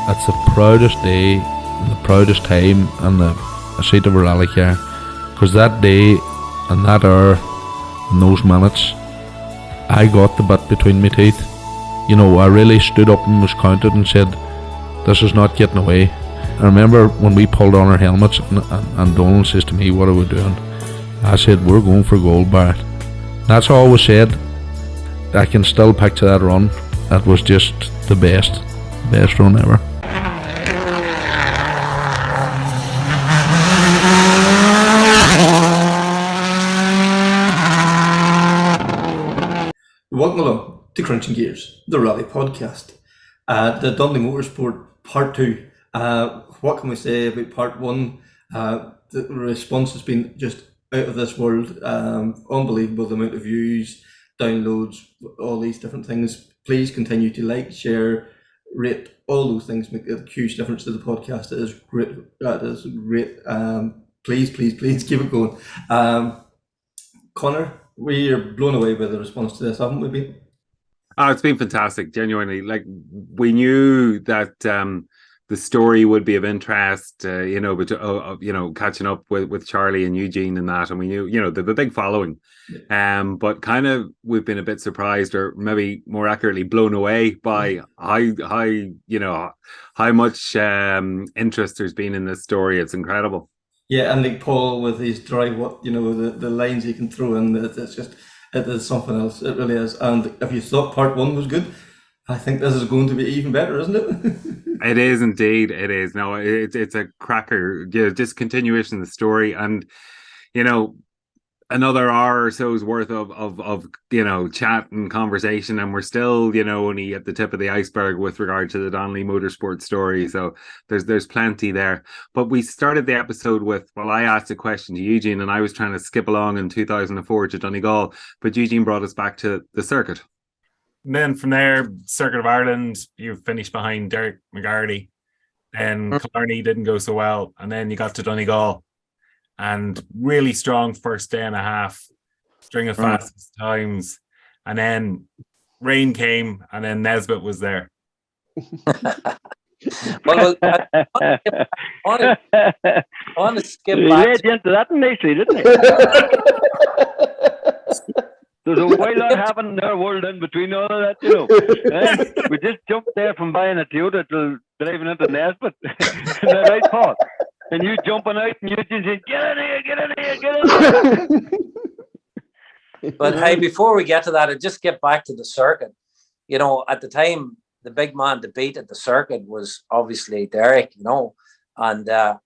it's the proudest day, the proudest time in the seat of a rally car, because that day and that hour and those minutes, I got the bit between my teeth. You know, I really stood up and was counted and said, this is not getting away. I remember when we pulled on our helmets and Donald says to me, what are we doing? I said, we're going for gold, Barrett. That's all was said. I can still picture that run. That was just the best run ever. Welcome along to Krunching Gears, the rally podcast. The Donnelly Motorsport Part 2. What can we say about Part 1? The response has been just out of this world. Unbelievable, the amount of views, downloads, all these different things. Please continue to like, share, rate. All those things make a huge difference to the podcast. It is great. That is great. Please keep it going. Connor, we are blown away by the response to this, haven't we been? Oh, it's been fantastic, genuinely. Like, we knew that the story would be of interest, but catching up with Charlie and Eugene and that, and we knew, they have a big following. But kind of we've been a bit surprised, or maybe more accurately, blown away by how much interest there's been in this story. It's incredible. Yeah, and like Paul with his drive, the lines he can throw in, it is something else. It really is. And if you thought Part 1 was good, I think this is going to be even better, isn't it? It is indeed. It is. No, it's a cracker. Just continuation of the story, and another hour or so's worth of chat and conversation, and we're still only at the tip of the iceberg with regard to the Donnelly Motorsport story. So there's plenty there. But we started the episode with, I asked a question to Eugene, and I was trying to skip along in 2004 to Donegal, but Eugene brought us back to the circuit. And then from there, Circuit of Ireland, you finished behind Derek McGarty. And Killarney didn't go so well, and then you got to Donegal. And really strong first day and a half, string of fastest times, and then rain came, and then Nesbitt was there. Well, I want to skip back. He led you into that nicely, didn't he? There's a whole lot happening in our world in between all of that, We just jumped there from buying a Toyota to driving into Nesbitt. Isn't that right, Paul? And you jumping out and you just saying, get in here. But hey, before we get to that, I'll just get back to the circuit. At the time, the big man to beat at the circuit was obviously Derek, and I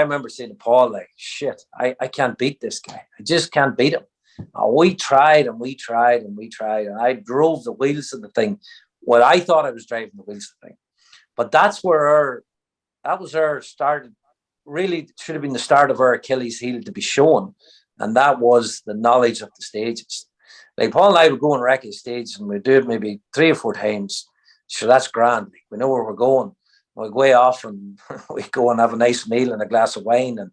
remember saying to Paul, like, shit, I can't beat this guy. I just can't beat him. We tried and we tried and we tried, and I drove the wheels of the thing. Well, I thought I was driving the wheels of the thing. But that was our started. Really should have been the start of our Achilles heel to be shown, and that was the knowledge of the stages. Like Paul and I would go and wreck his stage, and we'd do it maybe 3 or 4 times. Sure, that's grand. Like, we know where we're going. We go way off, and we go and have a nice meal and a glass of wine, and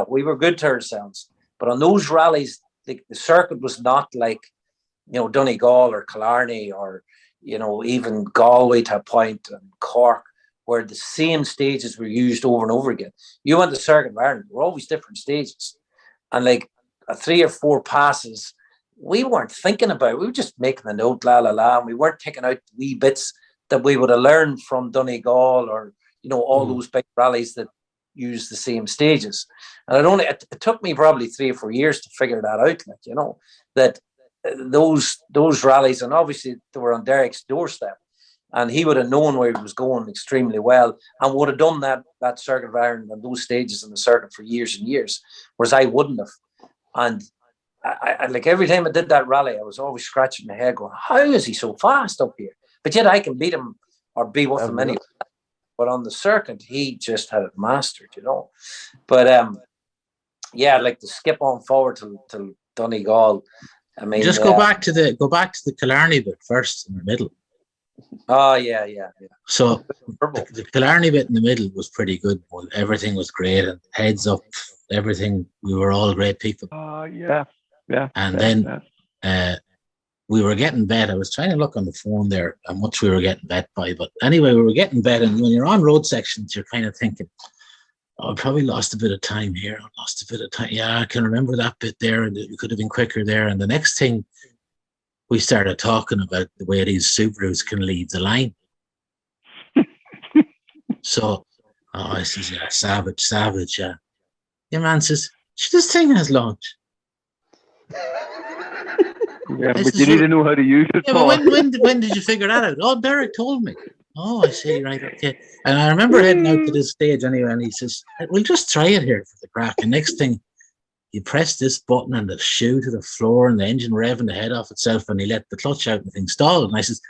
we were good to ourselves. But on those rallies, the circuit was not like Donegal or Killarney or even Galway to a point, and Cork, where the same stages were used over and over again. You went to Circuit of Ireland, we're always different stages. And like 3 or 4 passes, we weren't thinking about it. We were just making the note, la, la, la. And we weren't taking out the wee bits that we would have learned from Donegal or, all those big rallies that use the same stages. And it took me probably 3 or 4 years to figure that out, that those rallies, and obviously they were on Derek's doorstep. And he would have known where he was going extremely well, and would have done that Circuit of Ireland and those stages in the circuit for years and years, whereas I wouldn't have. And I like every time I did that rally, I was always scratching my head going, how is he so fast up here? But yet I can beat him or be with him anyway. But on the circuit, he just had it mastered, But I'd like to skip on forward to Donegal. I mean, just go back to the Killarney bit first in the middle. Oh, yeah. So the Killarney bit in the middle was pretty good. Everything was great, and heads up, everything. We were all great people. Yeah. And then we were getting bet. I was trying to look on the phone there how much we were getting bet by. But anyway, we were getting bet. And when you're on road sections, you're kind of thinking, oh, I probably lost a bit of time here. I lost a bit of time. Yeah, I can remember that bit there. And it could have been quicker there. And the next thing, we started talking about the way these Subarus can lead the line. So, I says, yeah, savage, yeah. Your man says, this thing has launch. Yeah, but you need to know how to use it. Yeah, but when did you figure that out? Oh, Derek told me. Oh, I see, right, okay. And I remember heading out to this stage anyway, and he says, we'll just try it here for the crack. And next thing, you press this button and the shoe to the floor and the engine revving the head off itself, and he let the clutch out and the thing stalled. And I says,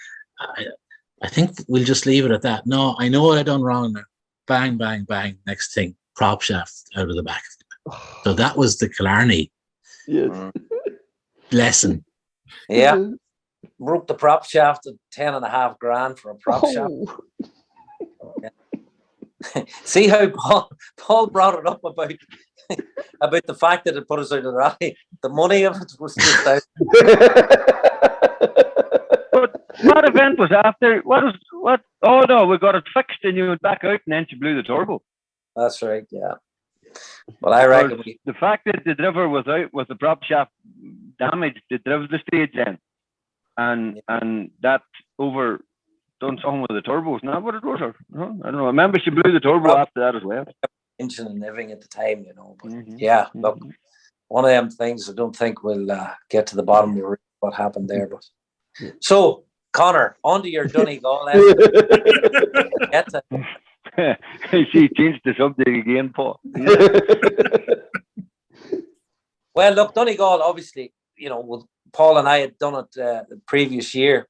I think we'll just leave it at that. No, I know what I done wrong now. Bang, bang, bang. Next thing, prop shaft out of the back. So that was the Killarney lesson. Yeah. Broke the prop shaft at 10.5 grand for a prop shaft. Yeah. See how Paul brought it up about the fact that it put us out of the rally. The money of it was just out. But what event was after? What? Oh no, we got it fixed and you went back out and then you blew the turbo. That's right, yeah. But I reckon the fact that the driver was out with the prop shaft damaged, they drove the stage then. And that done something with the turbos. Isn't that what it was? Or, no, I don't know. I remember she blew the turbo after that as well. Engine and everything at the time, you know. But yeah, look, one of them things I don't think we'll get to the bottom of what happened there. But so, Connor, on to your Donegal lesson. She changed the subject again, Paul. Well, look, Donegal, obviously, you know, Paul and I had done it the previous year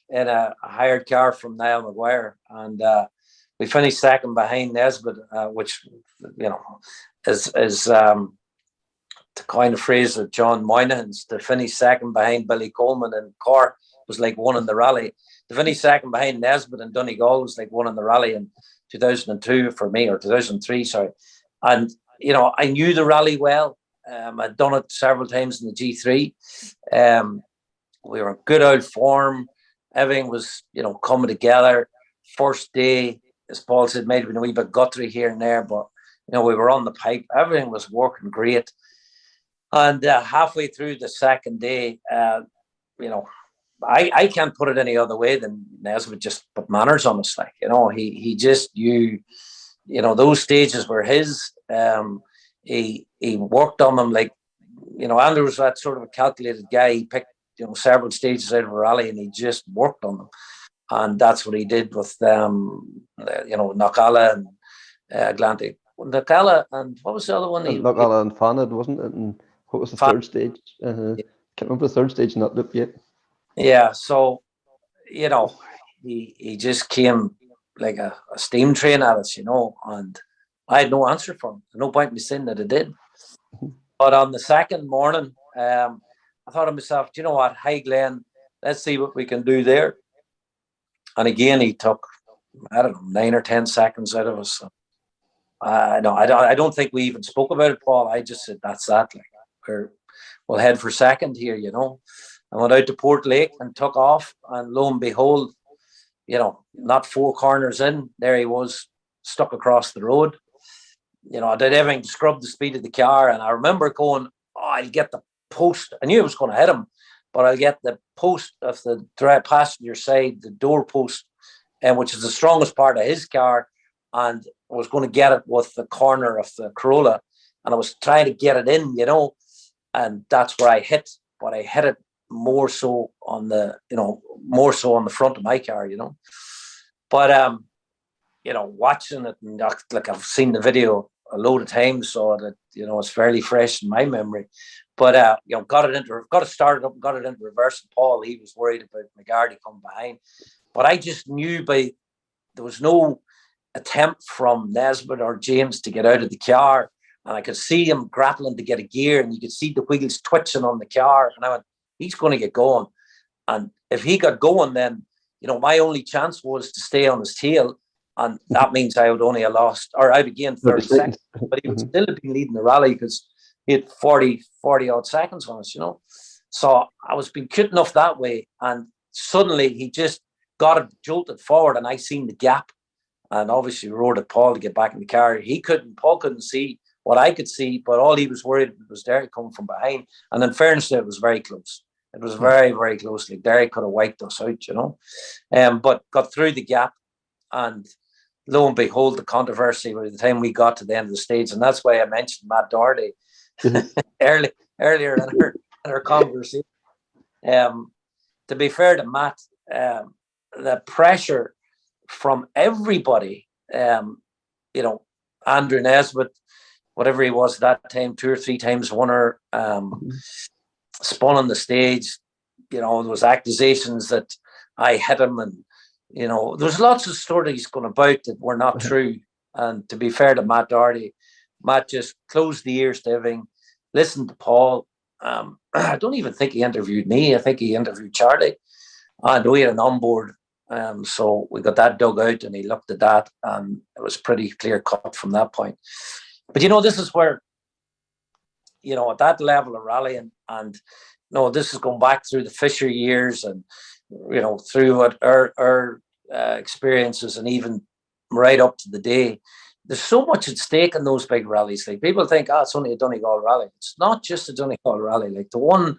in a hired car from Niall Maguire, and we finished second behind Nesbitt, which, you know, is to coin a phrase of John Moynihan's, to finish second behind Billy Coleman in Cork was like one in the rally. To finish second behind Nesbitt and Donegal was like one in the rally in 2002 for me, or 2003, sorry. And, you know, I knew the rally well. I'd done it several times in the G3. We were in good old form. Everything was, you know, coming together. First day, as Paul said, maybe a wee bit guttery here and there, but, you know, we were on the pipe. Everything was working great. And halfway through the second day, you know, I can't put it any other way than Nesbitt just put manners on us. Like, you know, he just, you know, those stages were his. He worked on them like, you know, Andrew was that sort of a calculated guy. He picked, you know, several stages out of a rally and he just worked on them. And that's what he did with, you know, Knockalla and Atlantic. Knockalla and what was the other one? Knockalla and Fanad, wasn't it? And what was the third stage? Can't remember the third stage in that loop yet. Yeah, so, you know, he just came like a steam train at us, you know, and I had no answer for him. No point in me saying that I did. But on the second morning, I thought to myself, do you know what? Hi, Glenn, let's see what we can do there. And again, he took, I don't know, 9 or 10 seconds out of us. No, I don't think we even spoke about it, Paul. I just said, that's that. Like, we'll head for second here, you know. I went out to Port Lake and took off. And lo and behold, you know, not 4 corners in, there he was, stuck across the road. You know, I did everything to scrub the speed of the car. And I remember going, oh, I'll get the post. I knew I was going to hit him, but I'll get the post of the passenger side, the door post, which is the strongest part of his car. And I was going to get it with the corner of the Corolla. And I was trying to get it in, you know, and that's where I hit. But I hit it more so on the, you know, more so on the front of my car, you know. But, you know, watching it, and like I've seen the video a load of times, so that, you know, it's fairly fresh in my memory. But, you know, got it started up and got it into reverse. And Paul, he was worried about McGarty coming behind. But I just knew there was no attempt from Nesbitt or James to get out of the car. And I could see him grappling to get a gear, and you could see the wheels twitching on the car. And I went, he's going to get going. And if he got going, then, you know, my only chance was to stay on his tail. And that means I would only have lost, or I'd have gained 30 seconds. But he would still have been leading the rally because he had 40 odd seconds on us, you know. So I was being cut enough that way, and suddenly he just got it jolted forward, and I seen the gap, and obviously roared at Paul to get back in the car. Paul couldn't see what I could see, but all he was worried was Derek coming from behind. And in fairness, it was very close. It was very, very close. Like Derek could have wiped us out, you know. But got through the gap, and lo and behold, the controversy by the time we got to the end of the stage, and that's why I mentioned Matt Doherty earlier in our conversation. To be fair to Matt, the pressure from everybody, you know, Andrew Nesbitt, whatever he was that time, 2 or 3 times winner, spun on the stage. You know, there was accusations that I hit him, and you know, there's lots of stories going about that were not true. And to be fair to Matt Doherty, Matt just closed the ears to everything, listened to Paul. I don't even think he interviewed me. I think he interviewed Charlie, and we had an onboard. So we got that dug out, and he looked at that, and it was pretty clear cut from that point. But you know, this is where, you know, at that level of rallying, and you know, this is going back through the Fisher years, and you know, through what our experiences, and even right up to the day. There's so much at stake in those big rallies. Like, people think, it's only a Donegal rally. It's not just a Donegal rally. Like, the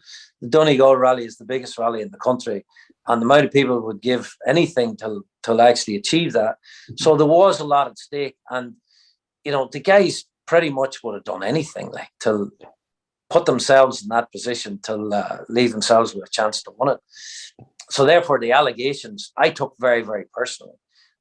Donegal rally is the biggest rally in the country, and the amount of people would give anything to actually achieve that. So there was a lot at stake, and you know, the guys pretty much would have done anything, like, to put themselves in that position, to leave themselves with a chance to win it. So therefore, the allegations I took very, very personally.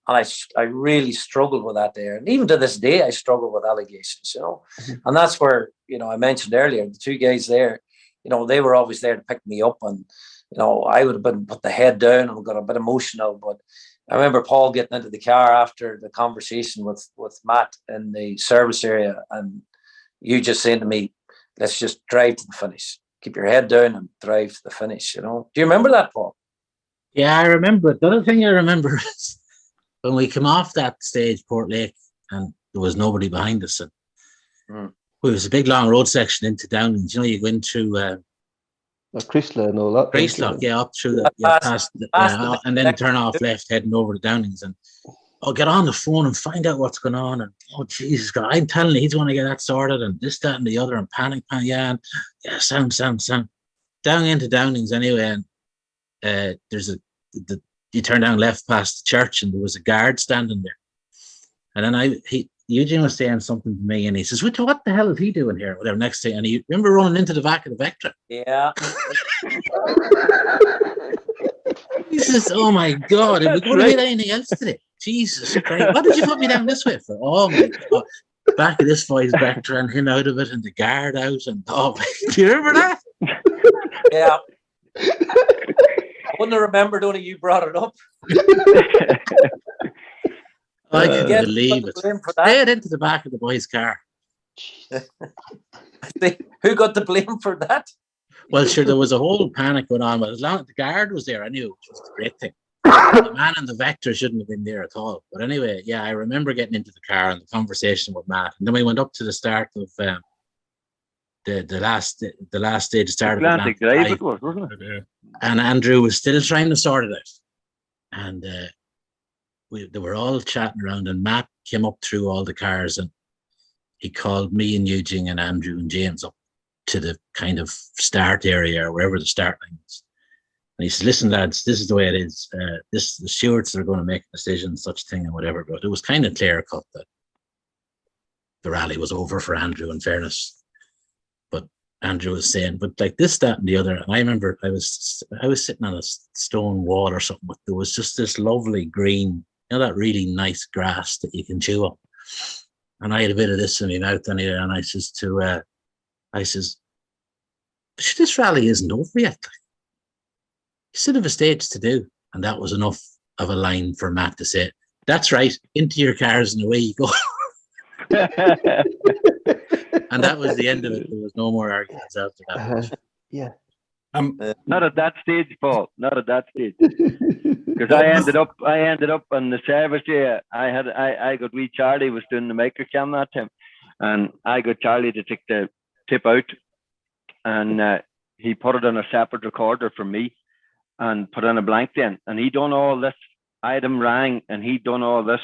And I really struggled with that there. And even to this day, I struggle with allegations, you know. And that's where, you know, I mentioned earlier, the 2 guys there, you know, they were always there to pick me up. And, you know, I would have been put the head down and got a bit emotional. But I remember Paul getting into the car after the conversation with Matt in the service area. And you just saying to me, let's just drive to the finish. Keep your head down and drive to the finish, you know. Do you remember that, Paul? Yeah, I remember it. The other thing I remember is when we came off that stage, Port Lake, and there was nobody behind us. And it was a big long road section into Downings. You know, you go into Chrysler and all that. Chrysler, yeah, up through the past and then turn off left, heading over to Downings, and get on the phone and find out what's going on. And Jesus God, I'm telling you, he's want to get that sorted, and this, that, and the other, and panic, sound. Down into Downings anyway, and there's you turn down left past the church, and there was a guard standing there. And then Eugene was saying something to me, and he says, what the hell is he doing here? Whatever, next thing, and he remember running into the back of the Vectra. Yeah. He says, oh my God, are we going to get anything else today? Jesus Christ, what did you put me down this way for? Oh my God. Back of this boy's Vectra, and him out of it, and the guard out, and do you remember that? Yeah. I wouldn't have remembered, only you brought it up. I couldn't believe it. Straight into the back of the boy's car. Who got the blame for that? Well, sure, there was a whole panic going on, but as long as the guard was there, I knew, which was a great thing. The man in the Vector shouldn't have been there at all. But anyway, yeah, I remember getting into the car and the conversation with Matt, and then we went up to the start of the last stage started. Atlantic Drive, it was, wasn't it? And Andrew was still trying to sort it out, and they were all chatting around, and Matt came up through all the cars, and he called me and Eugene and Andrew and James up to the kind of start area or wherever the start line is. And he said, listen, lads, this is the way it is. The stewards are going to make a decision, such thing and whatever. But it was kind of clear cut that the rally was over for Andrew, in fairness. But Andrew was saying, but like this, that, and the other. And I remember I was sitting on a stone wall or something, but there was just this lovely green, you know, that really nice grass that you can chew on. And I had a bit of this in my mouth, and I says this rally isn't over yet. You still have a stage to do. And that was enough of a line for Matt to say, that's right, into your cars and away you go. And that was the end of it. There was no more arguments after that. Yeah. Not at that stage, Paul. Not at that stage. Because I ended up on the service area. I got wee Charlie was doing the microcam that time, and I got Charlie to take the tip out, and he put it in a separate recorder for me and put in a blank then. And he done all this. I had him rang and he done all this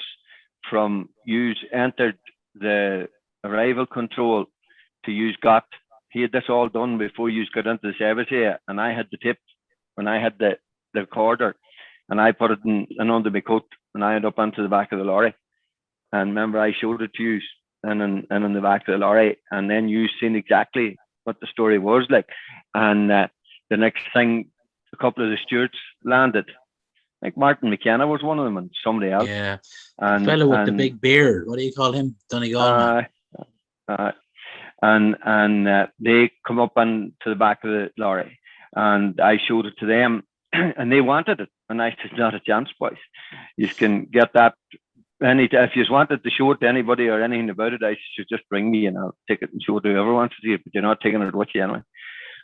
from use entered the arrival control to use got. He had this all done before you got into the service here, and I had the tip when I had the recorder, and I put it in under my coat, and I ended up onto the back of the lorry. And remember, I showed it to you, and in the back of the lorry, and then you seen exactly what the story was like. And the next thing, a couple of the stewards landed. Like Martin McKenna was one of them, and somebody else. Yeah, and fellow with the big beard. What do you call him? Donegal. And they come up to the back of the lorry, and I showed it to them, and they wanted it. And I said, "Not a chance, boys. You can get that if you wanted to show it to anybody or anything about it, I should just bring me and I'll take it and show it to whoever wants to see it. But you're not taking it with you anyway."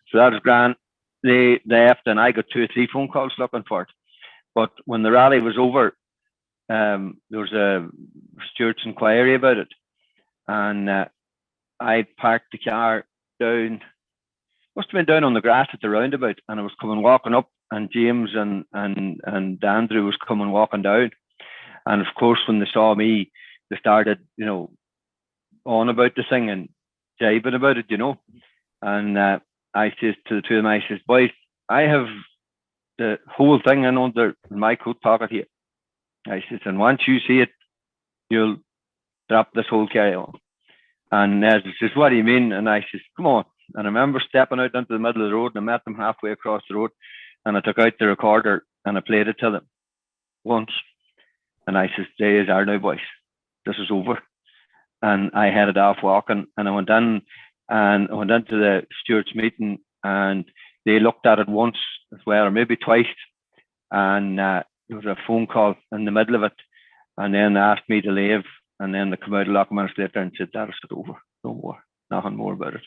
So that was grand. They left, and I got 2 or 3 phone calls looking for it. But when the rally was over, there was a Stewards inquiry about it, and I parked the car down. Must have been down on the grass at the roundabout, and I was coming walking up, and James and Andrew was coming walking down. And of course, when they saw me, they started, on about the thing and jibing about it, And I says to the 2 of them, I says, "Boys, I have the whole thing in my coat pocket here." I says, "And once you see it, you'll drop this whole carry on." And he says, "What do you mean?" And I says, "Come on." And I remember stepping out into the middle of the road, and I met them halfway across the road, and I took out the recorder and I played it to them once. And I says, "They are now, boys. This is over." And I headed off walking, and I went in, and I went into the stewards meeting, and they looked at it once as well, or maybe twice. And there was a phone call in the middle of it, and then they asked me to leave, and then they come out a lot of minutes later and said, "That is over, no more, nothing more about it."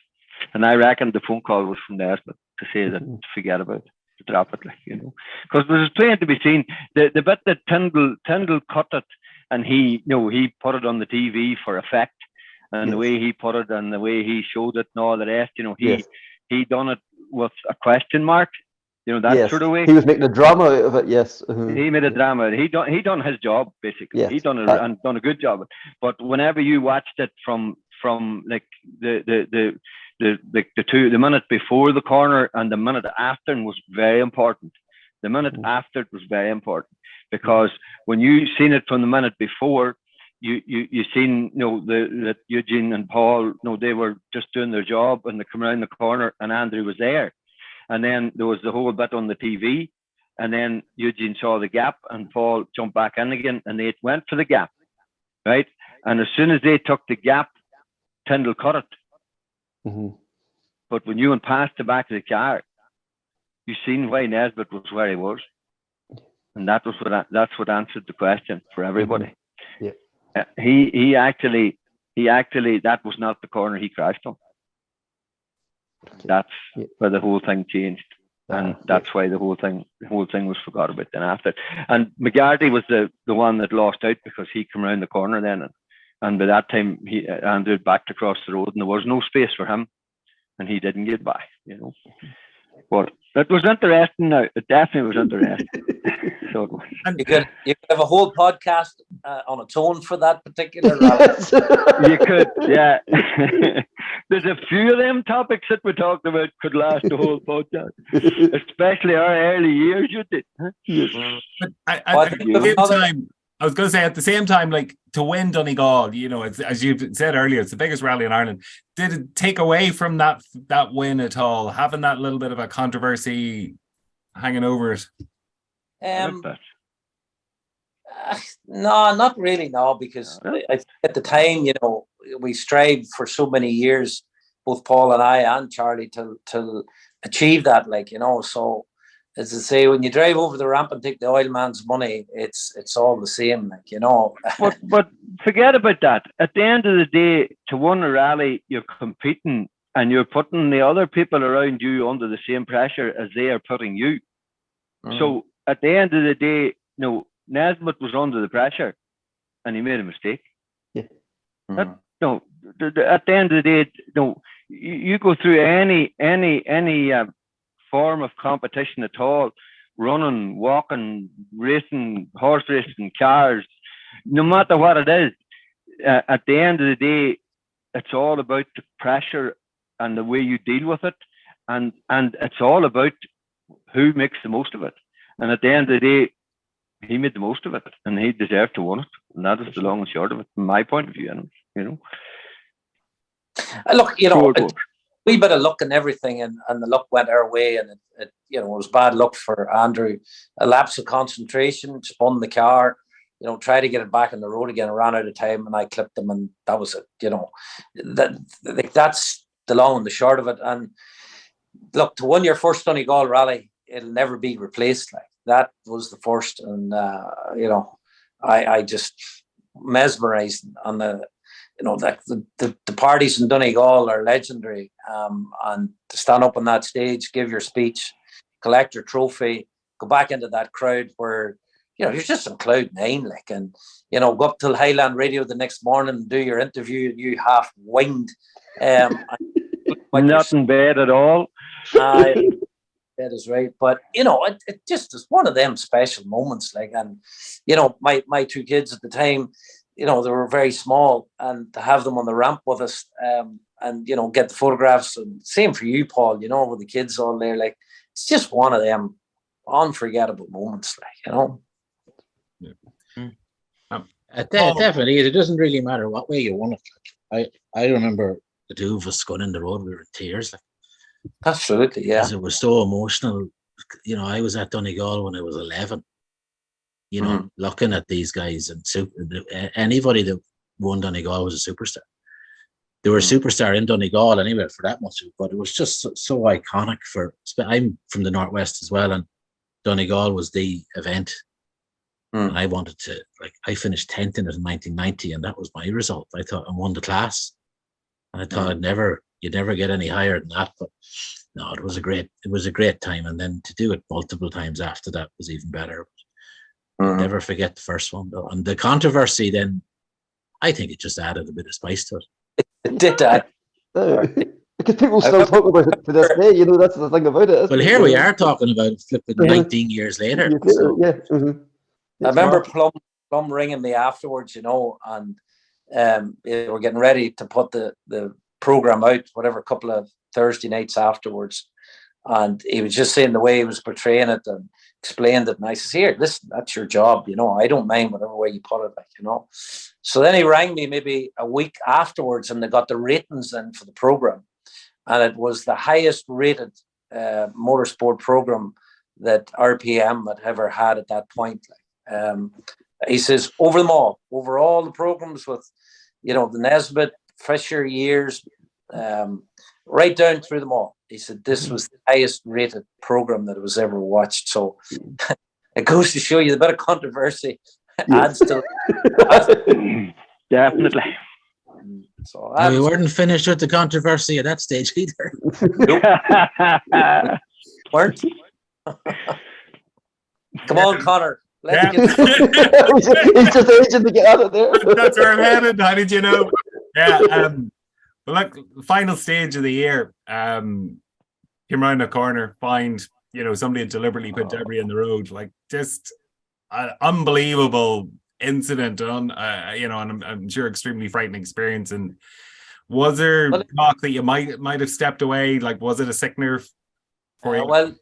And I reckon the phone call was from there to say that to forget about it, to drop it, because there was plenty to be seen. The bit that Tyndall cut it, and he put it on the TV for effect, and the way he put it and the way he showed it and all the rest, he done it with a question mark, that sort of way. He was making a drama out of it. Yes, he made a drama. He done his job basically. He done a good job. But whenever you watched it from like the minute before the corner and the minute after was very important. The minute after was very important, because when you seen it from the minute before, you seen that Eugene and Paul, they were just doing their job, and they come around the corner and Andrew was there, and then there was the whole bit on the TV, and then Eugene saw the gap and Paul jumped back in again, and they went for the gap, right? And as soon as they took the gap, Tyndall cut it. But when you went past the back of the car, you seen why Nesbitt was where he was, and that's what answered the question for everybody. He actually that was not the corner he crashed on. That's where the whole thing changed, and that's why the whole thing was forgot about then after. And McGarty was the one that lost out, because he came around the corner then, and by that time Andrew backed across the road, and there was no space for him, and he didn't get by, But it was interesting. Now it definitely was interesting. So it was. You could have a whole podcast on its own for that particular rally. You could, yeah. There's a few of them topics that we talked about could last the whole podcast, especially our early years. You did. But at the same time, I was going to say, at the same time, like, to win Donegal, as you said earlier, it's the biggest rally in Ireland. Did it take away from that win at all, having that little bit of a controversy hanging over it? No, not really. No, because at the time, we strived for so many years, both Paul and I and Charlie, to achieve that. So. As I say, when you drive over the ramp and take the oil man's money, it's all the same, But forget about that. At the end of the day, to win a rally, you're competing and you're putting the other people around you under the same pressure as they are putting you. So at the end of the day, Nesbitt was under the pressure, and he made a mistake. Yeah. At the end of the day, you go through any form of competition at all. Running, walking, racing, horse racing, cars, no matter what it is, at the end of the day, it's all about the pressure and the way you deal with it. And it's all about who makes the most of it. And at the end of the day, he made the most of it, and he deserved to win it. And that is the long and short of it, from my point of view. And Look, wee bit of luck and everything, and the luck went our way, and it was bad luck for Andrew. A lapse of concentration, spun the car, tried to get it back on the road again, ran out of time, and I clipped him, and that was it. That's the long and the short of it. And look, to win your first Donegal rally, it'll never be replaced. Like that was the first, and I just mesmerized on the. The parties in Donegal are legendary, and to stand up on that stage, give your speech, collect your trophy, go back into that crowd where you're just on cloud nine, like, and go up to Highland Radio the next morning and do your interview, and you half winged, nothing bad at all. That is right, but it just is one of them special moments, like, and my two kids at the time. They were very small, and to have them on the ramp with us, and get the photographs, and same for you, Paul. With the kids on there, like it's just one of them unforgettable moments, like Definitely, it doesn't really matter what way you want it. Like, I remember the two of us going in the road, we were in tears, like absolutely, yeah. Because it was so emotional. I was at Donegal when I was 11. Looking at these guys, and anybody that won Donegal was a superstar. They were a superstar in Donegal anyway for that much, but it was just so iconic. I'm from the Northwest as well, and Donegal was the event. And I wanted to, I finished 10th in it in 1990, and that was my result. I thought I won the class, and I thought you'd never get any higher than that. But no, it was a great time, and then to do it multiple times after that was even better. Never forget the first one, though. And the controversy then, I think it just added a bit of spice to it. It did that. Because people still talk about it to this day, that's the thing about it. Well, here we are talking about it flipping 19 years later. So. Yeah. I remember Plum ringing me afterwards, and we're getting ready to put the program out, whatever, a couple of Thursday nights afterwards. And he was just saying the way he was portraying it and explained it. And I says, here, listen, that's your job. I don't mind whatever way you put it, So then he rang me maybe a week afterwards, and they got the ratings in for the program. And it was the highest rated motorsport program that RPM had ever had at that point. He says, over all the programs with, the Nesbitt, Fisher years, right down through them all. He said this was the highest rated program that was ever watched. So it goes to show you the bit of controversy adds to it. Definitely. So we weren't finished with the controversy at that stage either. Nope. Weren't. Come on, Connor. Let's get He's just aging to get out of there. That's where I'm headed. How did you know? Yeah. But look, final stage of the year. Came around the corner, find somebody had deliberately put debris in the road. Like just an unbelievable incident. And I'm sure extremely frightening experience. And was there talk that you might have stepped away? Like, was it a sickener for you? Well,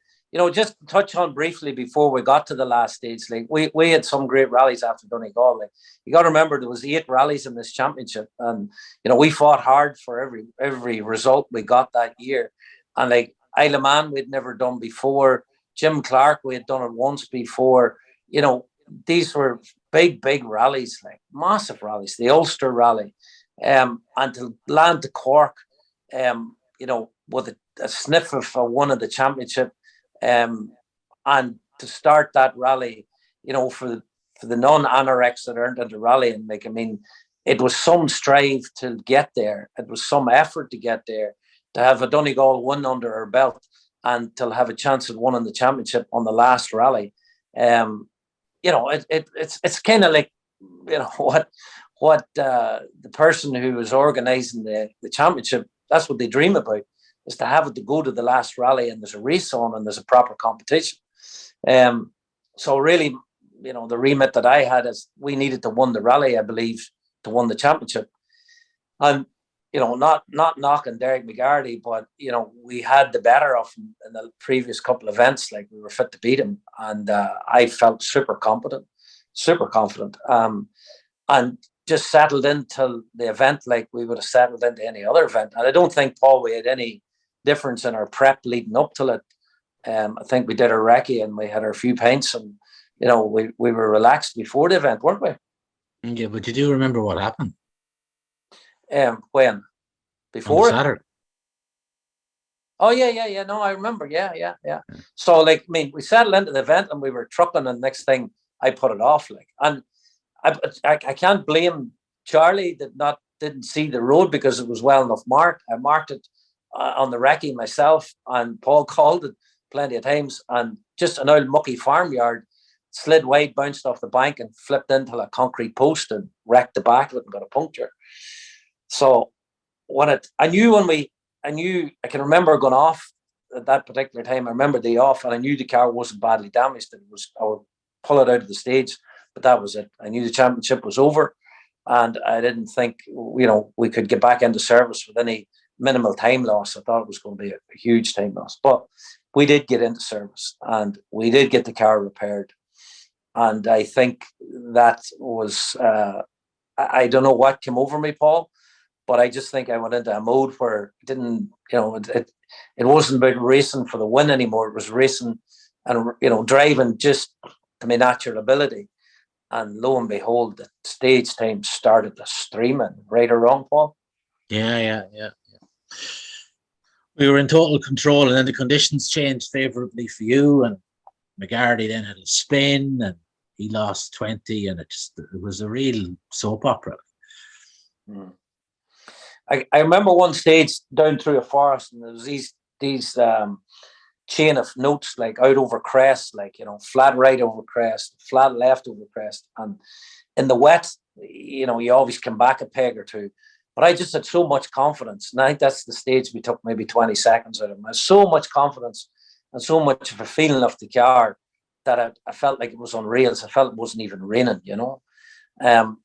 just to touch on briefly before we got to the last stage, like we had some great rallies after Donegal. Like you got to remember there was 8 rallies in this championship, and we fought hard for every result we got that year. And like Isle of Man, we'd never done before. Jim Clark, we had done it once before. These were big rallies, like massive rallies. The Ulster Rally, and to land to Cork, with a sniff of one of the championship. And to start that rally, for the non-anorex that aren't into rallying, it was some strive to get there. It was some effort to get there, to have a Donegal win under our belt, and to have a chance at winning the championship on the last rally. It's kind of like, what the person who was organising the championship, that's what they dream about. is to have it to go to the last rally and there's a race on and there's a proper competition. So really, you know, the remit that I had is we needed to win the rally, I believe, to win the championship. And, you know, not knocking Derek McGarty, but, you know, we had the better of him in the previous couple of events. Like, we were fit to beat him. And I felt super confident. And just settled into the event like we would have settled into any other event. And I don't think, Paul, we had any difference in our prep leading up to it. I think we did our recce and we had our few pints, and, you know, we were relaxed before the event, weren't we? Yeah, but you do remember what happened? When? Before? On Saturday. Oh, yeah. No, I remember. Yeah. So, like, I mean, we settled into the event and we were trucking, and next thing I put it off. Like, and I can't blame Charlie that didn't see the road because it was well enough marked. I marked it on the recce myself, and Paul called it plenty of times, and just an old mucky farmyard, slid wide, bounced off the bank and flipped into a concrete post and wrecked the back of it and got a puncture. So I can remember going off at that particular time. I remember the off, and I knew the car wasn't badly damaged. I would pull it out of the stage, but that was it. I knew the championship was over, and I didn't think, you know, we could get back into service with any minimal time loss. I thought it was going to be a huge time loss, but we did get into service and we did get the car repaired. And I think that was, I don't know what came over me, Paul, but I just think I went into a mode where it didn't, you know, it wasn't about racing for the win anymore. It was racing and, you know, driving just to my natural ability. And lo and behold, the stage time started to stream in. Right or wrong, Paul? Yeah. We were in total control, and then the conditions changed favourably for you, and McGarty then had a spin and he lost 20, and it was a real soap opera. I remember one stage down through a forest, and there was these chain of notes, like out over crest, like, you know, flat right over crest, flat left over crest. And in the wet, you know, you always come back a peg or two. But I just had so much confidence. And I think that's the stage we took maybe 20 seconds out of him. I had so much confidence and so much of a feeling of the car that I felt like it was on rails. I felt it wasn't even raining, you know. And,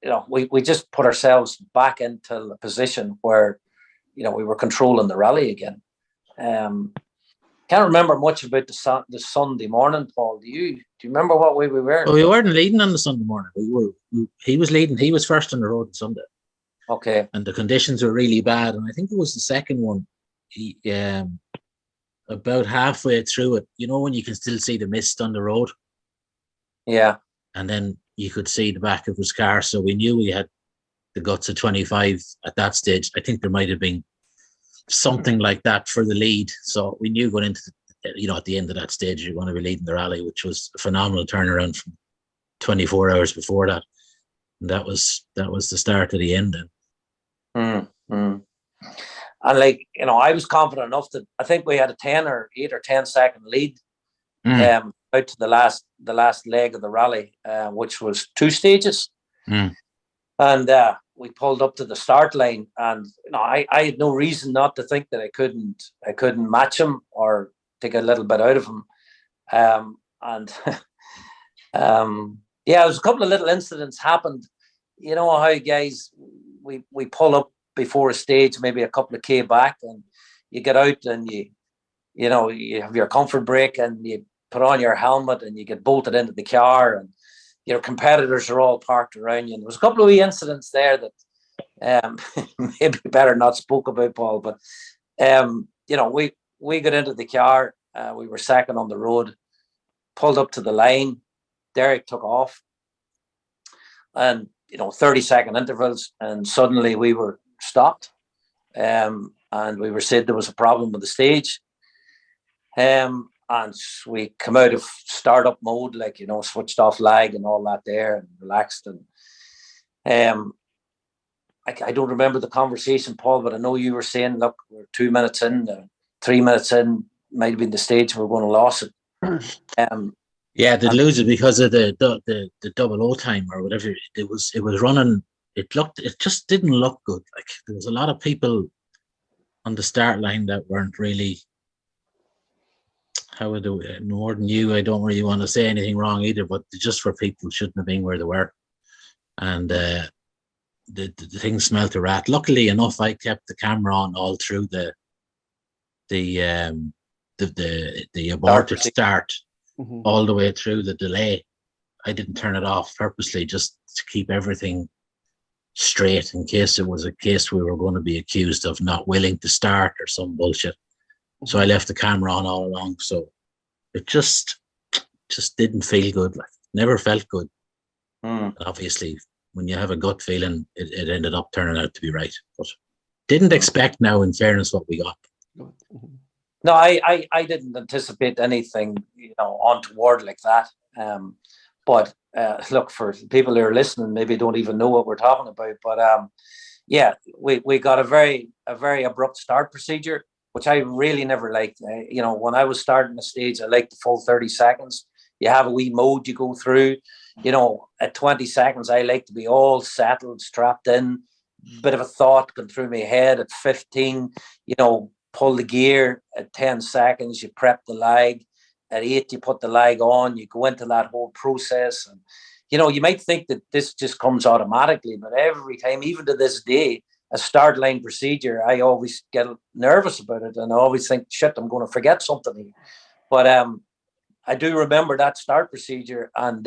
you know, we just put ourselves back into a position where, you know, we were controlling the rally again. Can't remember much about the Sunday morning, Paul. Do you remember what way we were? Well, we weren't leading on the Sunday morning. He was leading. He was first on the road on Sunday. Okay. And the conditions were really bad. And I think it was the second one. He, about halfway through it, you know, when you can still see the mist on the road. Yeah. And then you could see the back of his car. So we knew we had the guts of 25 at that stage. I think there might have been something like that for the lead. So we knew going into, you know, at the end of that stage, you're going to be leading the rally, which was a phenomenal turnaround from 24 hours before that. And that was the start of the end then. And, like, you know, I was confident enough that I think we had a 8 or 10 second lead out to the last leg of the rally, which was 2 stages. And we pulled up to the start line, and, you know, I had no reason not to think that I couldn't match him or take a little bit out of him. Yeah, there was a couple of little incidents happened. You know how, guys, we pull up before a stage, maybe a couple of K back, and you get out and you know, you have your comfort break and you put on your helmet and you get bolted into the car, and your competitors are all parked around you. And there was a couple of wee incidents there that maybe better not spoke about, Paul. But you know, we got into the car. We were second on the road, pulled up to the line. Derek took off, and, you know, 30-second intervals, and suddenly we were stopped, and we were said there was a problem with the stage, and we come out of startup mode, like, you know, switched off lag and all that there, and relaxed. And I don't remember the conversation, Paul, but I know you were saying, look, we're 2 minutes in, 3 minutes in, might have been the stage we're going to lose it. Yeah, they'd lose it because of the double O time or whatever. It was running. It just didn't look good. Like, there was a lot of people on the start line that weren't really, how would I do it? More than you, I don't really want to say anything wrong either, but just for people shouldn't have been where they were. And the thing smelt a rat. Luckily enough, I kept the camera on all through the aborted start, all the way through the delay. I didn't turn it off purposely, just to keep everything straight in case it was a case we were going to be accused of not willing to start or some bullshit. So I left the camera on all along. So it just didn't feel good. Like, never felt good. Obviously, when you have a gut feeling, it ended up turning out to be right. But didn't expect now, in fairness, what we got. No, I didn't anticipate anything, untoward like that. But look, for people who are listening, maybe don't even know what we're talking about. But yeah, we got a very abrupt start procedure, which I really never liked. When I was starting the stage, I liked the full 30 seconds. You have a wee mode you go through. At 20 seconds, I like to be all settled, strapped in. Bit of a thought going through my head. At 15, pull the gear. At 10 seconds, you prep the lag. At 8, you put the lag on. You go into that whole process. And, you might think that this just comes automatically, but every time, even to this day, a start line procedure, I always get nervous about it. And I always think, shit, I'm going to forget something here. But I do remember that start procedure and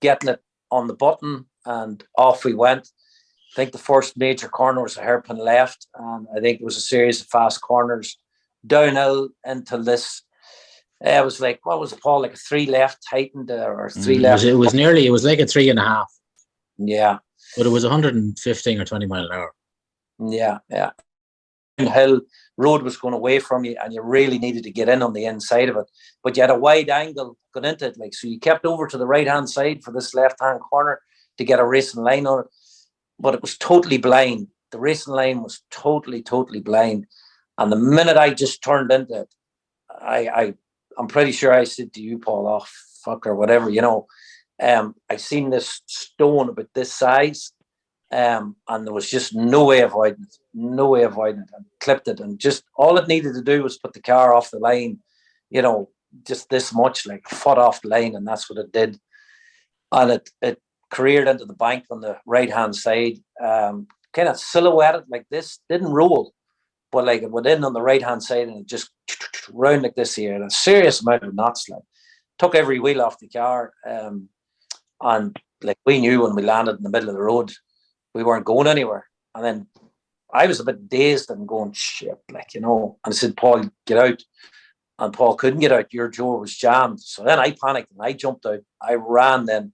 getting it on the button, and off we went. I think the first major corner was a hairpin left, and I think it was a series of fast corners downhill into this. It was like, what was it, Paul? Like a 3 left tightened or 3 left? It was like a 3.5. Yeah. But it was 115 or 20 mile an hour. Yeah. Hill road was going away from you, and you really needed to get in on the inside of it, but you had a wide angle going into it, so you kept over to the right hand side for this left hand corner to get a racing line on it, but it was totally blind. The racing line was totally blind, and the minute I just turned into it, I'm pretty sure I said to you, Paul, oh fuck, or whatever, I seen this stone about this size. And there was just no way avoiding it. And clipped it, and just all it needed to do was put the car off the line, just this much, like a foot off the line, and that's what it did. And it careered into the bank on the right hand side, kind of silhouetted like this, didn't roll, but like it went in on the right hand side, and it just round like this here, and a serious amount of knots. Like, took every wheel off the car, and like we knew when we landed in the middle of the road, we weren't going anywhere. And then I was a bit dazed and going, shit, and I said, Paul, get out. And Paul couldn't get out. Your door was jammed. So then I panicked and I jumped out. I ran then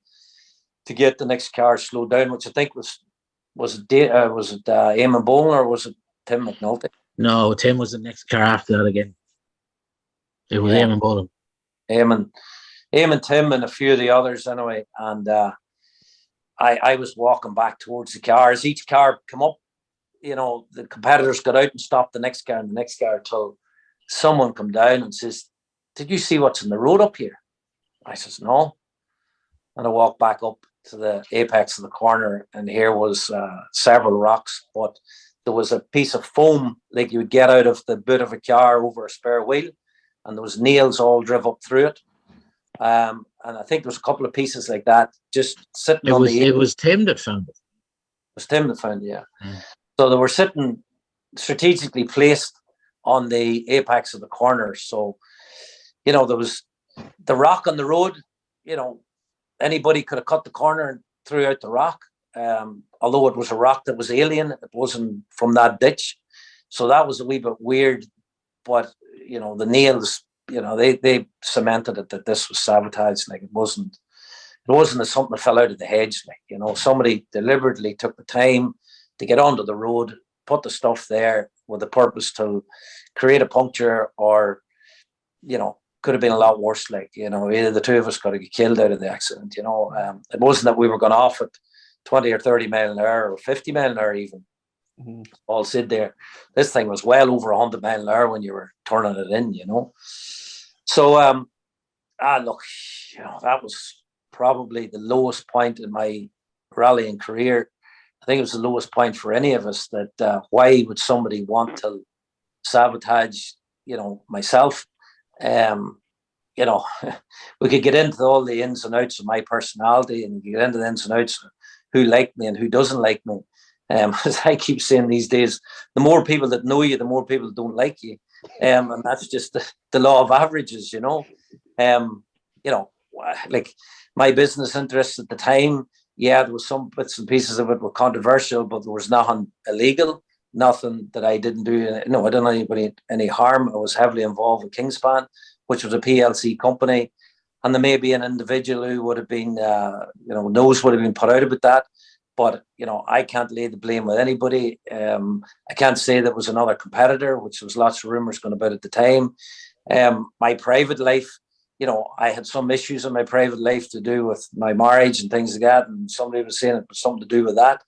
to get the next car slowed down, which I think was it Eamon Bowen, or was it Tim McNulty? No, Tim was the next car after that again. It was Eamon Bowen. Eamon, Tim, and a few of the others anyway. And I was walking back towards the car. As each car come up, the competitors got out and stopped the next car and the next car, till someone come down and says, did you see what's in the road up here? I says, no. And I walked back up to the apex of the corner, and here was several rocks, but there was a piece of foam like you would get out of the boot of a car over a spare wheel, and there was nails all driven up through it. And I think there was a couple of pieces like that just sitting It was Tim that found it. It was Tim that found it, yeah. So they were sitting strategically placed on the apex of the corner. So, there was the rock on the road, anybody could have cut the corner and threw out the rock. Although it was a rock that was alien, it wasn't from that ditch. So that was a wee bit weird. But, the nails, they cemented it that this was sabotage. Like, it wasn't as something that fell out of the hedge. Like, somebody deliberately took the time to get onto the road, put the stuff there with the purpose to create a puncture, or, could have been a lot worse. Like, either the two of us got to get killed out of the accident. It wasn't that we were going off at 20 or 30 mile an hour or 50 mile an hour even. All said there, this thing was well over 100 mile an hour when you were turning it in, So, look, that was probably the lowest point in my rallying career. I think it was the lowest point for any of us, that why would somebody want to sabotage, myself. We could get into all the ins and outs of my personality, and get into the ins and outs of who liked me and who doesn't like me. As I keep saying these days, the more people that know you, the more people don't like you. And that's just the law of averages, like my business interests at the time, there was some bits and pieces of it were controversial, but there was nothing illegal, nothing that I didn't do. I didn't do anybody any harm. I was heavily involved with Kingspan, which was a PLC company. And there may be an individual who would have been, knows would have been put out about that. But, I can't lay the blame with anybody. I can't say there was another competitor, which was lots of rumours going about at the time. My private life, I had some issues in my private life to do with my marriage and things like that. And somebody was saying it was something to do with that.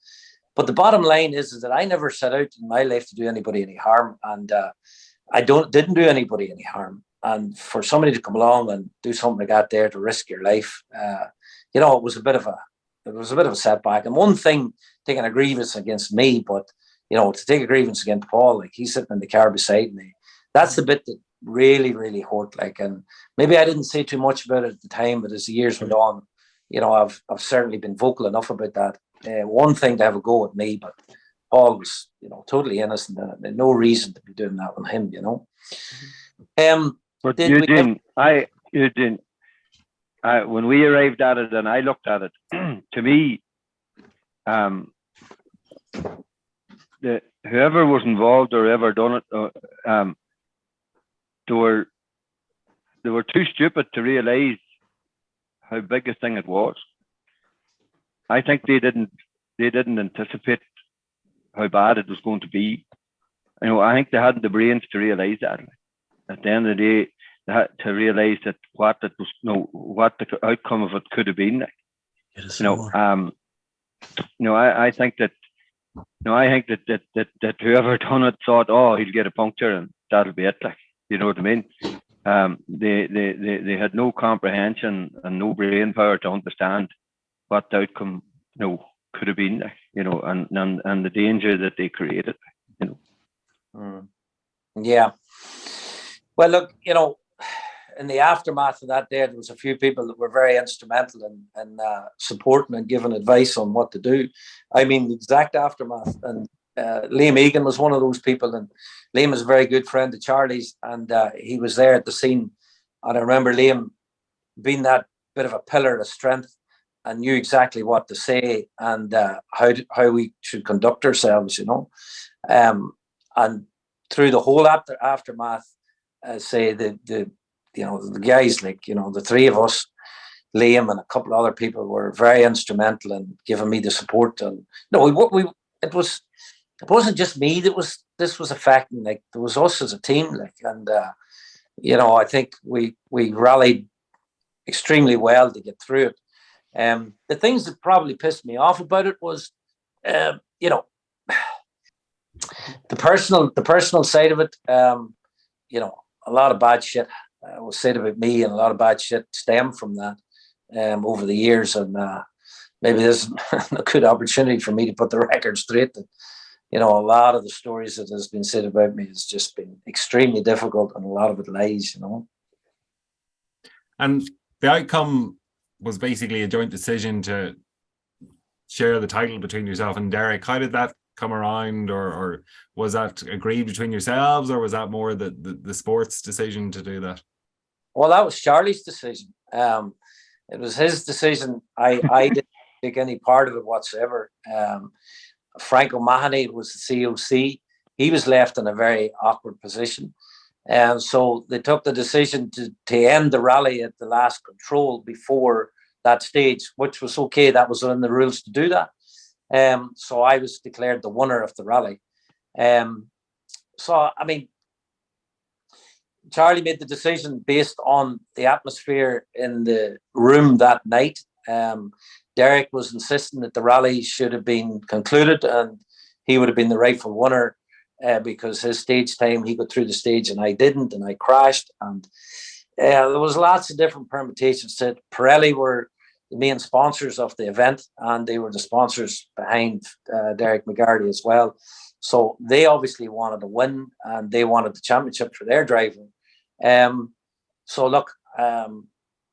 But the bottom line is that I never set out in my life to do anybody any harm. And I didn't do anybody any harm. And for somebody to come along and do something like that there to risk your life, it was a bit of a setback. And one thing, taking a grievance against me, but to take a grievance against Paul, like he's sitting in the car beside me, that's the bit that really, really hurt. Like, and maybe I didn't say too much about it at the time, but as the years went on, I've certainly been vocal enough about that. One thing to have a go at me, but Paul was, totally innocent and had no reason to be doing that with him, But Eugene, when we arrived at it and I looked at it, to me, whoever was involved or ever done it, they were too stupid to realise how big a thing it was. I think they didn't anticipate how bad it was going to be. I think they hadn't the brains to realise that. At the end of the day, they had to realise that what the outcome of it could have been. I think that whoever done it thought, oh, he'll get a puncture and that'll be it. Like, you know what I mean? They had no comprehension and no brain power to understand what the outcome, could have been. And the danger that they created. Yeah. Well, look, in the aftermath of that day, there was a few people that were very instrumental in supporting and giving advice on what to do. I mean, the exact aftermath. And Liam Egan was one of those people. And Liam is a very good friend of Charlie's. And he was there at the scene. And I remember Liam being that bit of a pillar of strength and knew exactly what to say and how we should conduct ourselves, and through the whole aftermath, say the guys, like, the three of us, Liam and a couple of other people, were very instrumental in giving me the support. And it wasn't just me this was affecting. Like, there was us as a team, like, and I think we rallied extremely well to get through it. The things that probably pissed me off about it was, the personal side of it. A lot of bad shit was said about me, and a lot of bad shit stemmed from that over the years. And maybe this is a good opportunity for me to put the record straight that, a lot of the stories that has been said about me has just been extremely difficult, and a lot of it lies, And the outcome was basically a joint decision to share the title between yourself and Derek. How did that come around, or was that agreed between yourselves, or was that more the sports decision to do that? Well, that was Charlie's decision. It was his decision. I didn't take any part of it whatsoever. Frank O'Mahony was the COC. He was left in a very awkward position. And so they took the decision to end the rally at the last control before that stage, which was okay. That was in the rules to do that. So I was declared the winner of the rally. So, I mean, Charlie made the decision based on the atmosphere in the room that night. Derek was insisting that the rally should have been concluded and he would have been the rightful winner because his stage time, he got through the stage and I didn't, and I crashed. And there was lots of different permutations to it. Pirelli were the main sponsors of the event, and they were the sponsors behind Derek McGarty as well. So they obviously wanted to win, and they wanted the championship for their driver. So look,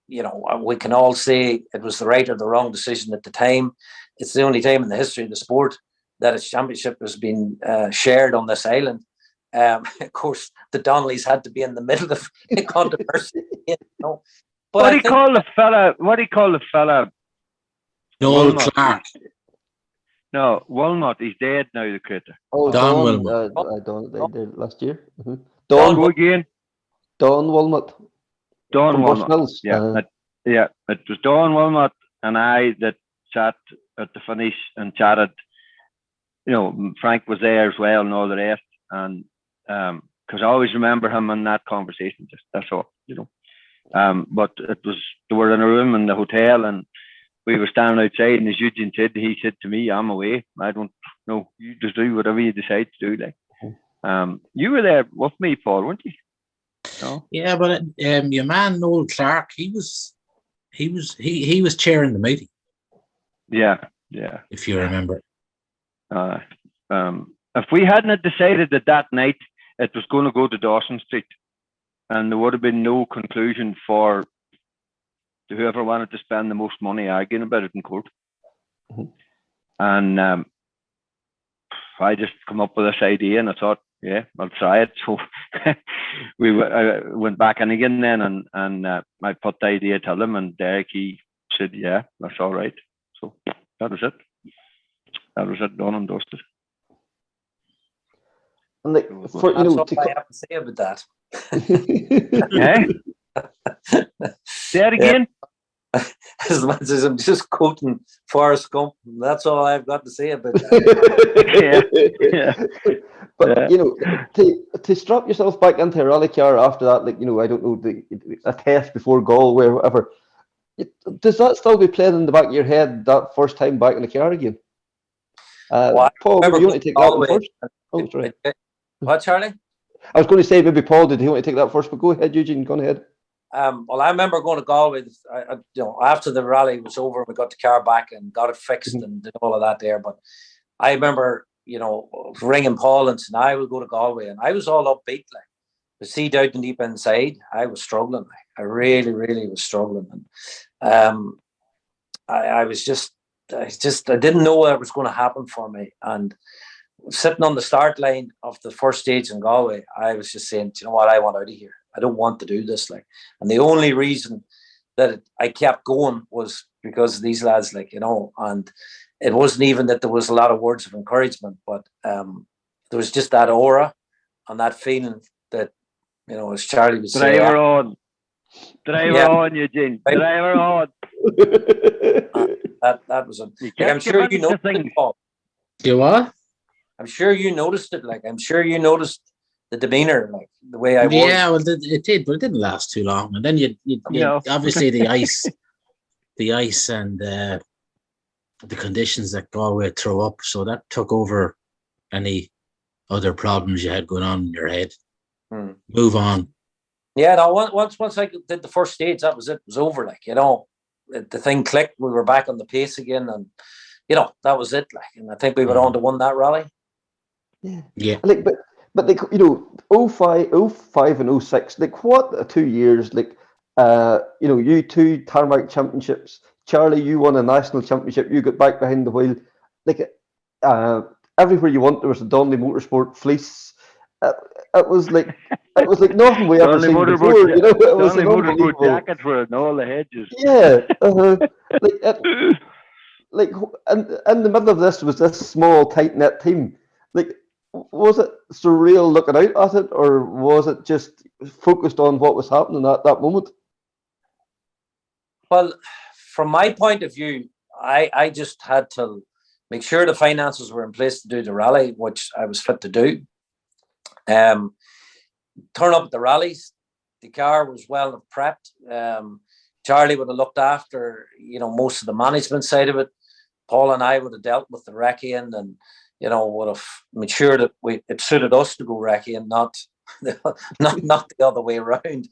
we can all say it was the right or the wrong decision at the time. It's the only time in the history of the sport that its championship has been shared on this island. Of course, the Donnellys had to be in the middle of the controversy. But what do you call the fella? Noel Wilmot. Clark. No, Wilmot. He's dead now, the critter. Oh, Don Don, Wilmot. Don, they did last year. Go Don again. Wilmot. Don From Wilmot. Bushmills. It was Don Wilmot and I that sat at the finish and chatted. Frank was there as well and all the rest. And because I always remember him in that conversation. Just that's all, But they were in a room in the hotel, and we were standing outside. And as Eugene said, he said to me, "I'm away. I don't know. You just do whatever you decide to do." You were there with me, Paul, weren't you? No? Yeah, but your man Noel Clark, he was chairing the meeting. Yeah. If you remember. If we hadn't had decided that night it was going to go to Dawson Street, and there would have been no conclusion for whoever wanted to spend the most money arguing about it in court. And I just come up with this idea, and I thought, yeah, I'll try it. So I went back in again then, and I put the idea to him, and Derek, he said, yeah, that's all right. So that was it. Done and dusted. And like, that's all I have to say about that. Say it again. As much as I'm just quoting Forrest Gump, that's all I've got to say about that. But to strap yourself back into a rally car after that, I don't know, a test before Galway or whatever, does that still be playing in the back of your head that first time back in the car again? Paul, do you want to take that one first? Oh, sorry. What, Charlie? I was going to say maybe Paul, did he want to take that first? But go ahead, Eugene, go ahead. Well, I remember going to Galway. After the rally was over, we got the car back and got it fixed and did all of that there. But I remember, ringing Paul and saying I will go to Galway, and I was all upbeat, but see, down deep inside, I was struggling. I really, really was struggling, and I didn't know what was going to happen for me. And sitting on the start line of the first stage in Galway, I was just saying, you know what, I want out of here. I don't want to do this. And the only reason that I kept going was because of these lads, and it wasn't even that there was a lot of words of encouragement, but there was just that aura and that feeling that, as Charlie was saying. Driver on, Eugene. Driver on. That was it. I'm sure you noticed it, Paul. You what? I'm sure you noticed it. I'm sure you noticed the demeanor, the way I was. Yeah, well, it did, but it didn't last too long. And then you obviously the ice and the conditions that Galway throw up, so that took over any other problems you had going on in your head. Move on. Yeah, no. Once I did the first stage, that was it. It was over. The thing clicked. We were back on the pace again, and that was it. And I think we went on to win that rally. Yeah. But 05 and 06, what 2 years, you two tarmac championships. Charlie, you won a national championship. You got back behind the wheel. Everywhere you went, there was a Donnelly Motorsport fleece. It was like nothing we ever seen before. It was Donnelly Motorsport jackets were in all the hedges. Yeah. In the middle of this was this small, tight-knit team. Was it surreal looking out at it, or was it just focused on what was happening at that moment? Well, from my point of view, I just had to make sure the finances were in place to do the rally, which I was fit to do. Turn up at the rallies. The car was well prepped. Charlie would have looked after, most of the management side of it. Paul and I would have dealt with the wrecking and, would have made sure that it suited us to go wrecking, not the other way around.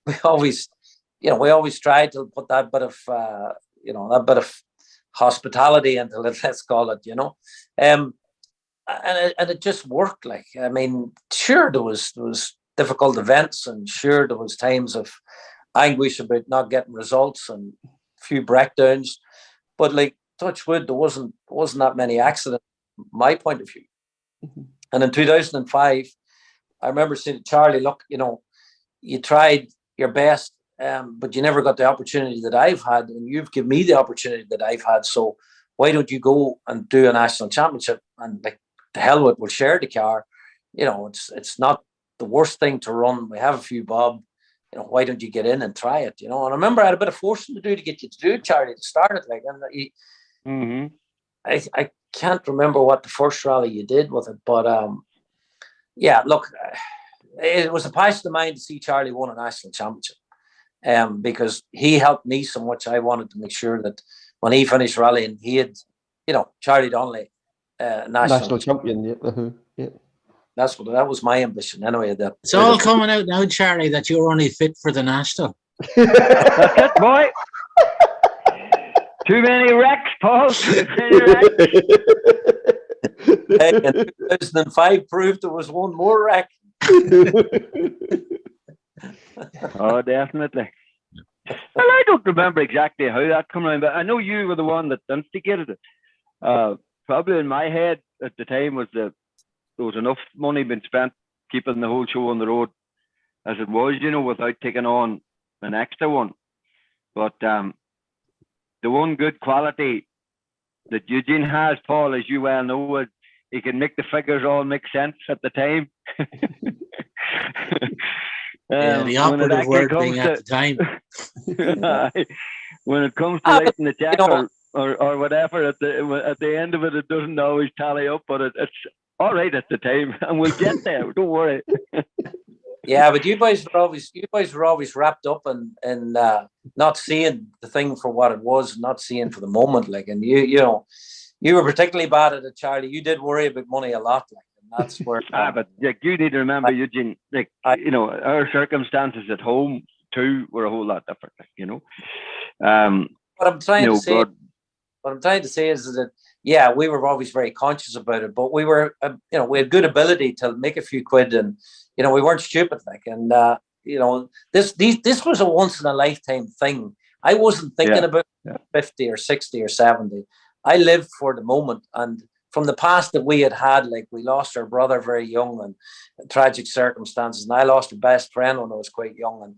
We always we always tried to put that bit of, that bit of hospitality into it, let's call it, and it just worked. Like, I mean, sure, there was difficult events, and sure, there was times of anguish about not getting results and a few breakdowns, but like, touch wood, there wasn't that many accidents from my point of view. And in 2005, I remember saying to Charlie, look, you tried your best, but you never got the opportunity that I've had, and you've given me the opportunity that I've had. So why don't you go and do a national championship? And like, the hell with, we'll share the car. It's not the worst thing to run. We have a few bob. Why don't you get in and try it? And I remember I had a bit of forcing to do to get you to do it, Charlie, to start it. Like, and I can't remember what the first rally you did with it, but yeah, look, it was a passion of mine to see Charlie won a national championship, because he helped me so much. I wanted to make sure that when he finished rallying, he had, Charlie Donnelly, national champion. Yeah. That was my ambition anyway. It's all coming out now, Charlie, that you're only fit for the national. That's it, boy. Too many wrecks, Paul. Too many wrecks. And 2005 proved there was one more wreck. Oh, definitely. Well, I don't remember exactly how that came around, but I know you were the one that instigated it. Probably in my head at the time was that there was enough money being spent keeping the whole show on the road as it was, without taking on an extra one. But the one good quality that Eugene has, Paul, as you well know, is he can make the figures all make sense at the time. The operative word being at the time. When it comes to writing the check or whatever, at the end of it, it doesn't always tally up, but it's all right at the time, and we'll get there. Don't worry. Yeah, but you boys were always wrapped up in not seeing the thing for what it was, not seeing for the moment. Like, and you were particularly bad at it, Charlie. You did worry about money a lot, like, and that's where. But like, you need to remember, Eugene. Like, our circumstances at home too were a whole lot different. What I'm trying to say. What I'm trying to say is that, yeah, we were always very conscious about it, but we were, we had good ability to make a few quid, and we weren't stupid, like, and this was a once in a lifetime thing. I wasn't thinking about 50 or 60 or 70. I lived for the moment, and from the past that we had, like, we lost our brother very young and tragic circumstances, and I lost a best friend when I was quite young, and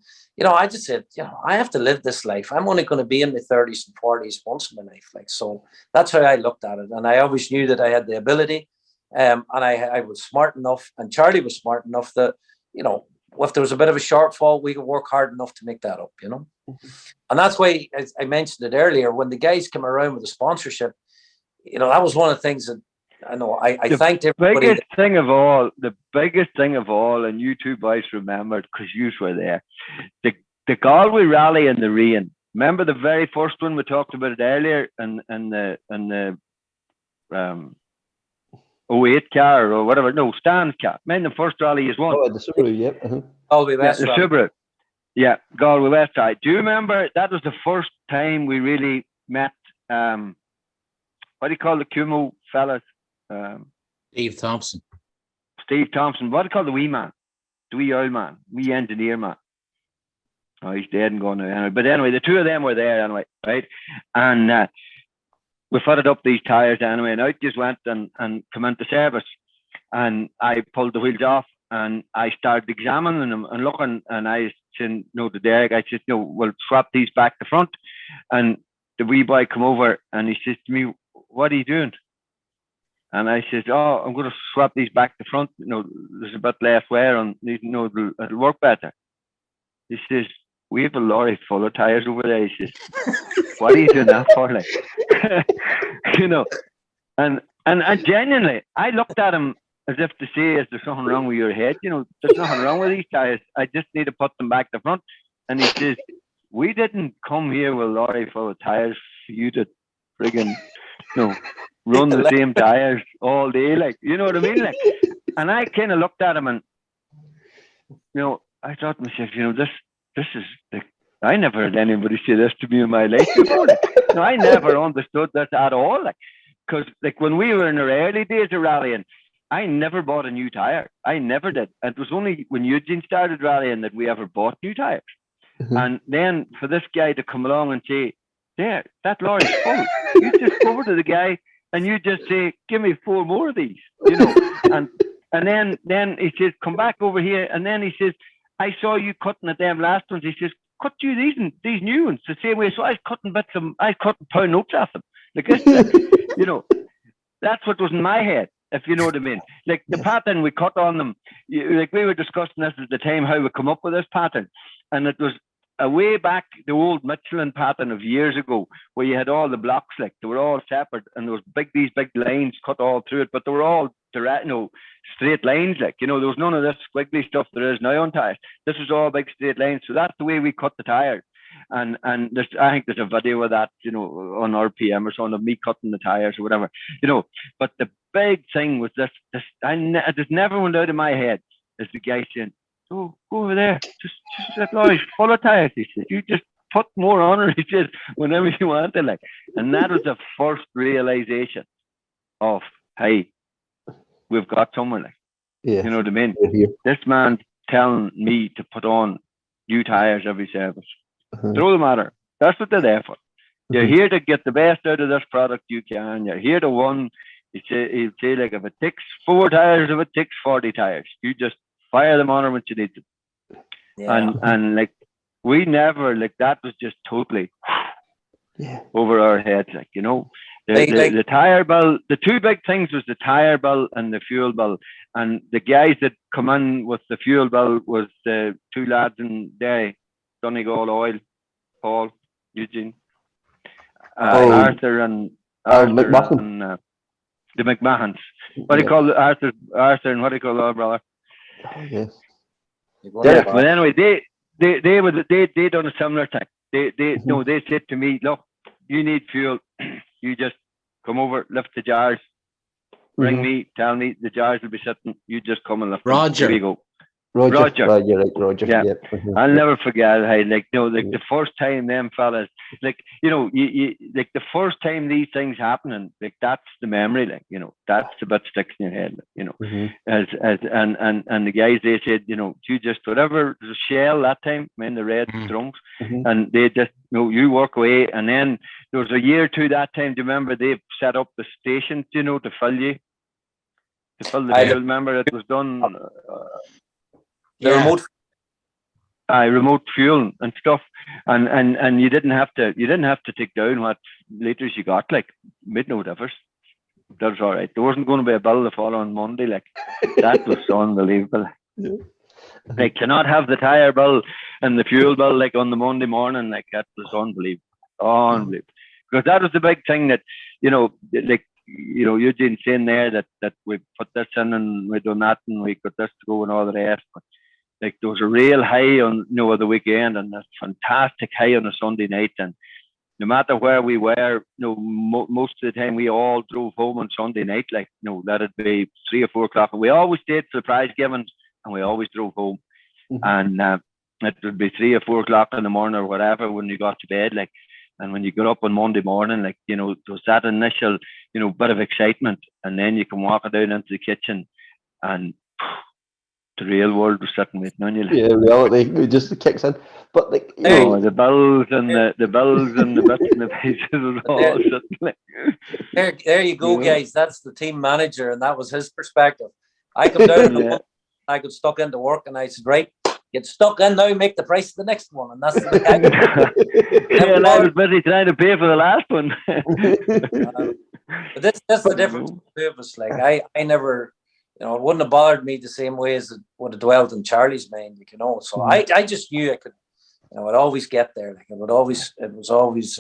I just said, I have to live this life. I'm only going to be in my 30s and 40s once in my life, like, so that's how I looked at it, and I always knew that I had the ability, and I was smart enough, and Charlie was smart enough that if there was a bit of a shortfall, we could work hard enough to make that up, and that's why, as I mentioned it earlier, when the guys came around with the sponsorship, that was one of the things that I know I thanked everybody. The biggest thing of all, and you two boys remembered because you were there, the Galway rally in the rain. Remember the very first one we talked about it earlier, and the 08 car or whatever. No, Stan's car. Man, the first rally is one. Oh, the Subaru, yep. Galway West. The Subaru. Yeah, Galway West side. Do you remember that was the first time we really met? What do you call the Cumo fellas? Steve Thompson. Steve Thompson. What do you call the wee man? The wee old man, wee engineer man. Oh, he's dead and gone now. Anyway, but anyway, the two of them were there anyway, right? And we fitted up these tires anyway, and out just went and come into service. And I pulled the wheels off, and I started examining them and looking, and I said, to Derek, I said, we'll swap these back to front. And the wee boy come over, and he says to me, what are you doing? And I said, I'm going to swap these back to front. There's a bit less wear on these, it'll work better. He says, we have a lorry full of tires over there. He says, what are you doing that for? Like, and genuinely, I looked at him as if to say, is there something wrong with your head? There's nothing wrong with these tires. I just need to put them back to front. And he says, we didn't come here with a lorry full of tires for you to friggin', run the same tires all day, like, you know what I mean? Like, and I kind of looked at him and, I thought to myself, this is I never had anybody say this to me in my life before. Like. No, I never understood this at all. Like, because like when we were in our early days of rallying, I never bought a new tire. I never did. And it was only when Eugene started rallying that we ever bought new tires. And then for this guy to come along and say, "There, that lorry's full," you just go over to the guy and you just say, "Give me 4 more of these," you know. And then he says, "Come back over here." And then he says, "I saw you cutting at them last ones." He says, "Cut you these new ones the same way." So I was cutting pound notes off them. Like this, you know, that's what was in my head, if you know what I mean. Like the pattern we cut on them, like we were discussing this at the time, how we come up with this pattern. And it was a way back, the old Michelin pattern of years ago, where you had all the blocks, like they were all separate, and there was these big lines cut all through it, but they were all direct, straight lines, like, there was none of this squiggly stuff there is now on tires. This was all big straight lines. So that's the way we cut the tires. And I think there's a video of that, on RPM or something, of me cutting the tires or whatever, But the big thing was this it just never went out of my head, is the guy saying, "Oh, go over there, just that lorry's full of tires," he said. "You just put more on her," he said, "whenever you want to," like. And that was the first realization of, hey, we've got someone, like. Yeah. You know what I mean? This man's telling me to put on new tires every service. Throw them at her. That's what they're there for. You're here to get the best out of this product you can. You're here to win. He'd say, like, if it takes 4 tires, if it takes 40 tires, you just fire them on her when you need them. Yeah. And like, we never, like, that was just totally over our heads, like, the tire bill. The 2 big things was the tire bill and the fuel bill. And the guys that come in with the fuel bill was the 2 lads in Derry, Donegal Oil, Paul, Eugene, Arthur and McMahon. And the McMahons. What do you call Arthur and what do you call our brother? Oh, yes. Yeah, but anyway, they done a similar thing. They said to me, "Look, you need fuel. You just come over, lift the jars, ring me, tell me the jars will be sitting. You just come and lift them. Roger. Here you go." Roger. You're right, Roger. Yeah. Yep. I'll never forget how, like, the first time them fellas, like, you like the first time these things happening, like, that's the memory, like, that's the bit sticks in your head, and the guys, they said, you just, whatever, the shell that time, in the red drums, and they just, you work away. And then there was a year or 2 that time, do you remember, they set up the stations, to fill the fuel. Remember, it was done. The remote fuel and stuff, and you didn't have to take down what liters you got, like, made no difference. That was all right. There wasn't going to be a bill the following Monday, like. That was unbelievable. Like, to not have the tire bill and the fuel bill, like, on the Monday morning, like, that was unbelievable. Because that was the big thing that, like, Eugene saying there that we put this in and we done that and we got this to go and all the rest. But, like, there was a real high on the weekend, and a fantastic high on a Sunday night. And no matter where we were, most of the time we all drove home on Sunday night. Like, that'd be 3 or 4 o'clock, and we always stayed for the prize givings, and we always drove home. And it would be 3 or 4 o'clock in the morning or whatever when you got to bed, like. And when you got up on Monday morning, like, there was that initial, bit of excitement, and then you can walk down into the kitchen, and the real world was sitting waiting on you. Like. Yeah, reality just kicks in. But, like, the bills and the bills and the bits and the pieces was all sitting like. There you go, guys. That's the team manager, and that was his perspective. I come down I got stuck into work, and I said, "Right, get stuck in now, make the price of the next one." And that's the guy. And I was busy trying to pay for the last one. But that's the difference between us. Like, I never, it wouldn't have bothered me the same way as it would have dwelled in Charlie's mind, So I just knew I could, I'd always get there. Like, it was always,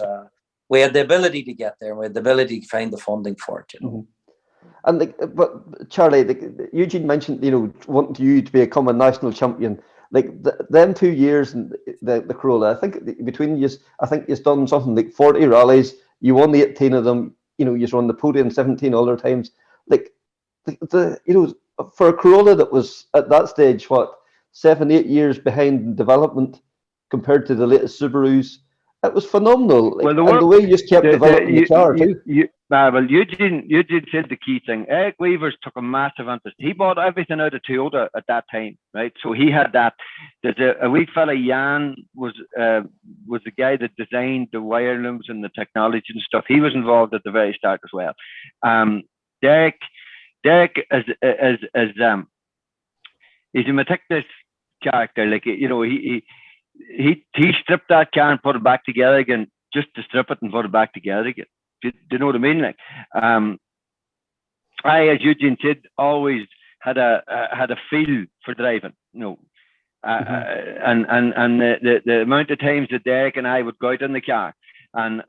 we had the ability to get there, and we had the ability to find the funding for it, And but Charlie, Eugene mentioned, wanting you to become a national champion. Like, them 2 years in the Corolla, I think between you, you've done something like 40 rallies. You won the 18 of them. You've won the podium 17 other times. Like, for a Corolla that was at that stage, 7-8 years behind in development, compared to the latest Subarus. It was phenomenal. Like, Well, the and work, the way you just kept developing the car too. well, Eugene said the key thing. Eric Weavers took a massive interest. He bought everything out of Toyota at that time, right? So he had that. There's a wee fella, Jan, was the guy that designed the wire looms and the technology and stuff. He was involved at the very start as well. Derek is he's a meticulous character. Like, you know, he stripped that car and put it back together again, just to strip it and put it back together again. Do you know what I mean? Like, I, as Eugene said, always had a feel for driving. You know, and the amount of times that Derek and I would go out in the car, and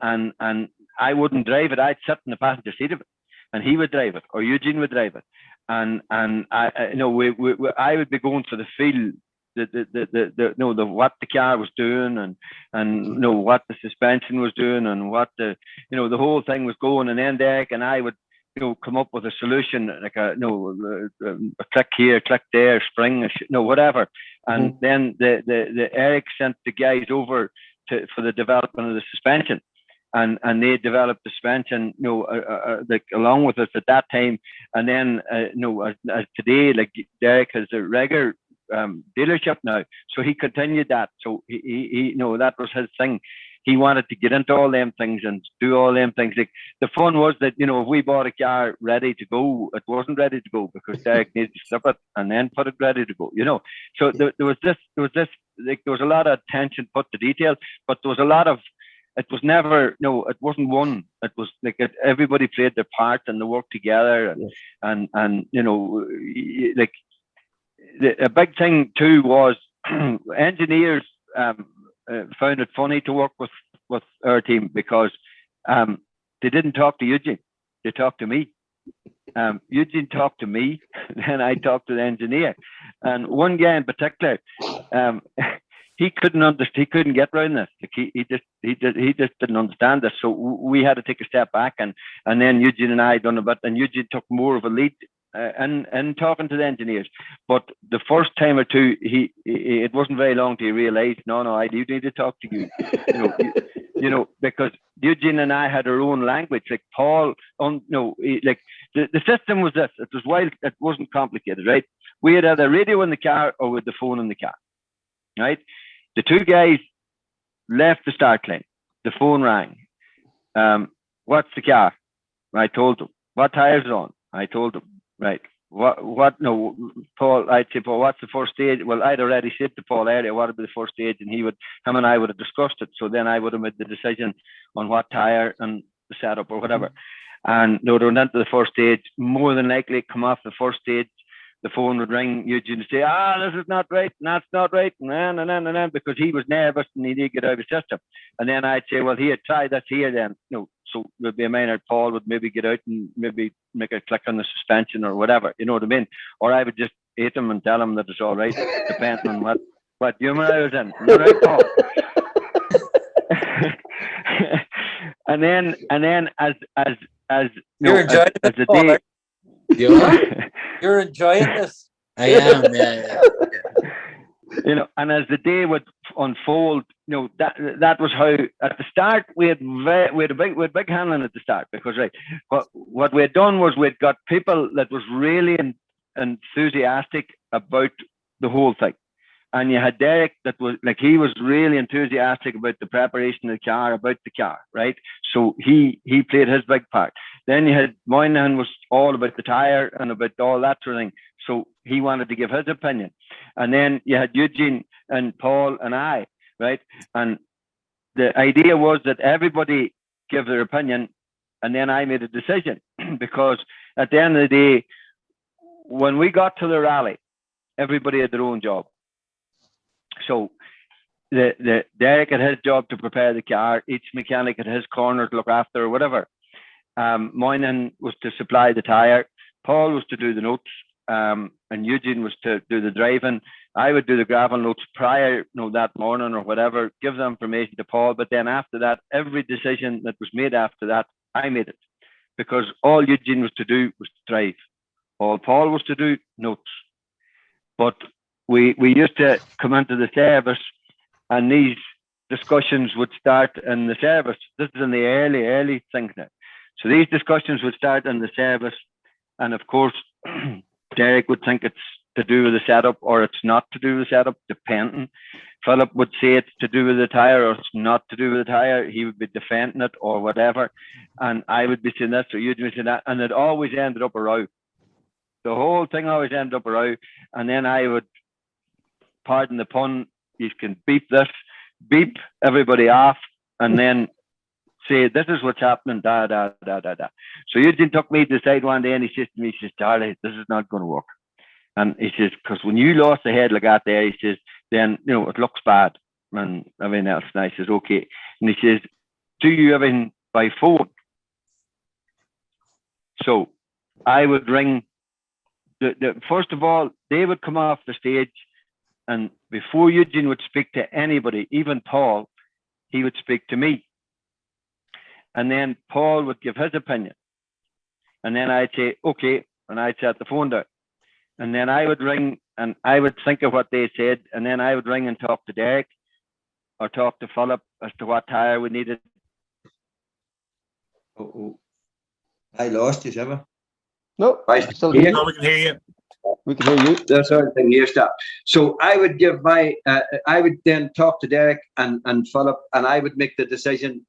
I wouldn't drive it. I'd sit in the passenger seat of it, and he would drive it, or Eugene would drive it, and I, you know, I would be going for the feel. What the car was doing, and you know, what the suspension was doing, and what the whole thing was going. And then Derek and I would, you know, come up with a solution, like a click here, click there, spring, whatever. And then the Eric sent the guys over for the development of the suspension, and they developed the suspension, you know, like along with us at that time. And then as today, like, Derek has a regular dealership now, so he continued that. So he that was his thing. He wanted to get into all them things and do all them things. Like, the fun was that, you know, if we bought a car ready to go, it wasn't ready to go because Derek needed to strip it and then put it ready to go, you know. So there was this like, there was a lot of attention put to detail, but there was a lot of, it was never, no, it wasn't one. It was like everybody played their part and they worked together, and you know, like, a big thing too was engineers found it funny to work with our team because they didn't talk to Eugene, they talked to me. Eugene talked to me, then I talked to the engineer. And one guy in particular, he couldn't understand, he couldn't get around this. Like, he just didn't understand this. So we had to take a step back, and then Eugene and I done a bit, and Eugene took more of a lead in talking to the engineers. But the first time or two, it wasn't very long till he realised, no, I do need to talk to you. You know, because Eugene and I had our own language. Like, Paul, like, the system was this. It was wild. It wasn't complicated, right? We had either radio in the car or with the phone in the car, right? The two guys left the start line. The phone rang. What's the car? I told them. What tires are on? I told them. Right. No, Paul, I'd say, Paul, what's the first stage? Well, I'd already said to Paul earlier what would be the first stage, and him and I would have discussed it. So then I would have made the decision on what tire and the setup or whatever. And they would have went to the first stage. More than likely, come off the first stage, the phone would ring. Eugene would say, this is not right, and that's not right, and because he was nervous and he didn't get out of his system. And then I'd say, well, here, try this here then. So there'd be a minor. Paul would maybe get out and maybe make a click on the suspension or whatever, you know what I mean? Or I would just hit him and tell him that it's all right, depending on what humor I was in. You're right, Paul. and then as you're enjoying as this, the day, you're enjoying this. I am, yeah. You know, and as the day would unfold, you know, that was how at the start we had big handling at the start, because what we had done was we'd got people that was really enthusiastic about the whole thing. And you had Derek that was like, he was really enthusiastic about the preparation of the car, about the car, right? So he played his big part. Then you had Moynihan was all about the tire and about all that sort of thing. So he wanted to give his opinion. And then you had Eugene and Paul and I, right? And the idea was that everybody give their opinion, and then I made a decision. Because at the end of the day, when we got to the rally, everybody had their own job. So the Derek had his job to prepare the car. Each mechanic had his corner to look after or whatever. Moynihan was to supply the tire. Paul was to do the notes. And Eugene was to do the driving. I would do the gravel notes prior, that morning or whatever, give the information to Paul. But then after that, every decision that was made after that, I made it. Because all Eugene was to do was to drive. All Paul was to do, notes. But we used to come into the service and these discussions would start in the service. This is in the early things now. So these discussions would start in the service, and of course, Derek would think it's to do with the setup or it's not to do with the setup, depending. Philip would say it's to do with the tire or it's not to do with the tire. He would be defending it or whatever. And I would be saying this or you'd be saying that. And it always ended up a row. The whole thing always ended up a row. And then I would, pardon the pun, you can beep everybody off, and then say, this is what's happening, da, da, da, da, da. So Eugene took me to the side one day and he says to me, he says, Charlie, this is not going to work. And he says, because when you lost the head like that there, he says, then, it looks bad and everything else. And I says, okay. And he says, do you everything by phone? So I would ring, first of all, they would come off the stage, and before Eugene would speak to anybody, even Paul, he would speak to me. And then Paul would give his opinion. And then I'd say, okay, and I'd set the phone down. And then I would ring and I would think of what they said. And then I would ring and talk to Derek or talk to Philip as to what tire we needed. Oh. I lost you, Emma. No, I still here. No, we can hear you. We can hear you. That's our thing here, stop. So I would give I would then talk to Derek and Philip, and I would make the decision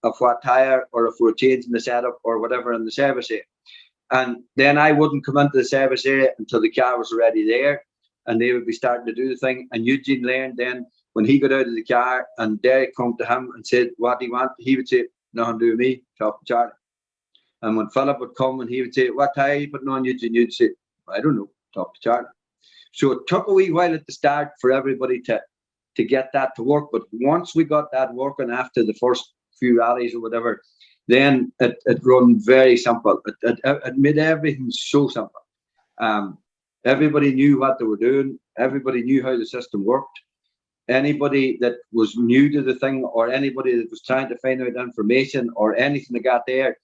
of what tire or if we're changing the setup or whatever in the service area. And then I wouldn't come into the service area until the car was already there, and they would be starting to do the thing. And Eugene learned then when he got out of the car and Derek come to him and said what he wanted, he would say, nothing to do with me, talk to Charlie. And when Philip would come and he would say, what tire are you putting on, Eugene? You'd say, I don't know, talk to Charlie. So it took a wee while at the start for everybody to get that to work. But once we got that working after the first few rallies or whatever, then it run very simple. It made everything so simple. Everybody knew what they were doing. Everybody knew how the system worked. Anybody that was new to the thing or anybody that was trying to find out information or anything that got there,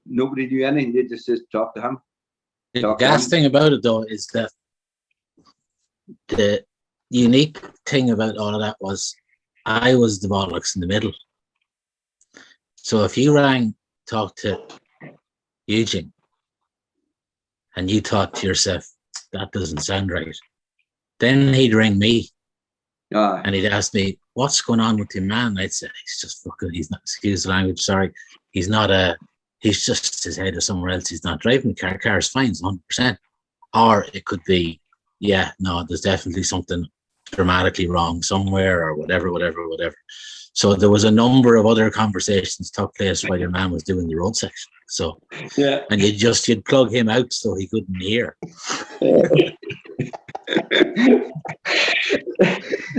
nobody knew anything. They just said, talk to him. The gas thing about it, though, is that the unique thing about all of that was I was the bollocks in the middle. So if you talked to Eugene, and you thought to yourself, that doesn't sound right, then he'd ring me, and he'd ask me, what's going on with your man? I'd say, he's just fucking, he's not, excuse the language, sorry, he's not he's just his head or somewhere else, he's not driving the car is fine, 100%. Or it could be, yeah, no, there's definitely something dramatically wrong somewhere or whatever. So there was a number of other conversations took place while your man was doing the road section. So yeah, and you'd plug him out so he couldn't hear.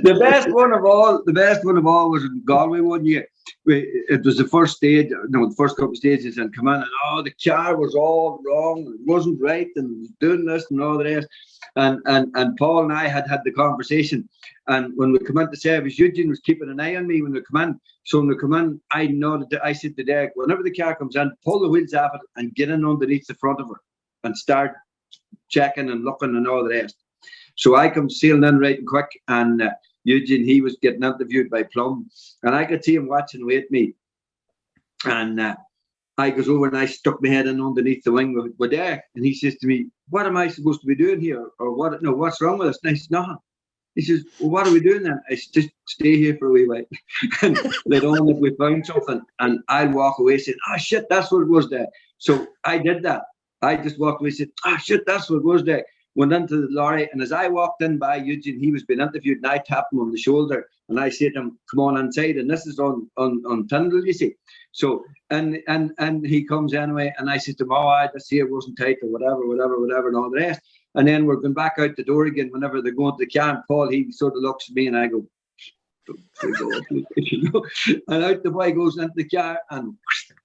The best one of all was in Galway one year. It was the first stage, the first couple of stages, and come in and the car was all wrong, it wasn't right, and doing this and all the rest. And Paul and I had the conversation. And when we come into service, Eugene was keeping an eye on me when we come in. So when we come in, I said to Derek, whenever the car comes in, pull the wheels off it and get in underneath the front of it and start checking and looking and all the rest. So I come sailing in right and quick, and Eugene, he was getting interviewed by Plum, and I could see him watching away at me. And I goes over and I stuck my head in underneath the wing with Derek, and he says to me, what am I supposed to be doing here? Or what? No, what's wrong with us? And I said, nothing. He says, well, what are we doing then? I said, just stay here for a wee while. And let on if we found something, and I'll walk away saying, oh shit, that's what it was there. So I did that. I just walked away and said, oh shit, that's what it was there. Went into the lorry, and as I walked in by Eugene, he was being interviewed, and I tapped him on the shoulder, and I said to him, come on inside, and this is on Donegal, you see. So, and he comes anyway, and I said to him, this here wasn't tight, or whatever, and all the rest. And then we're going back out the door again whenever they go into the car, and Paul, he sort of looks at me, and I go, and out the boy goes into the car, and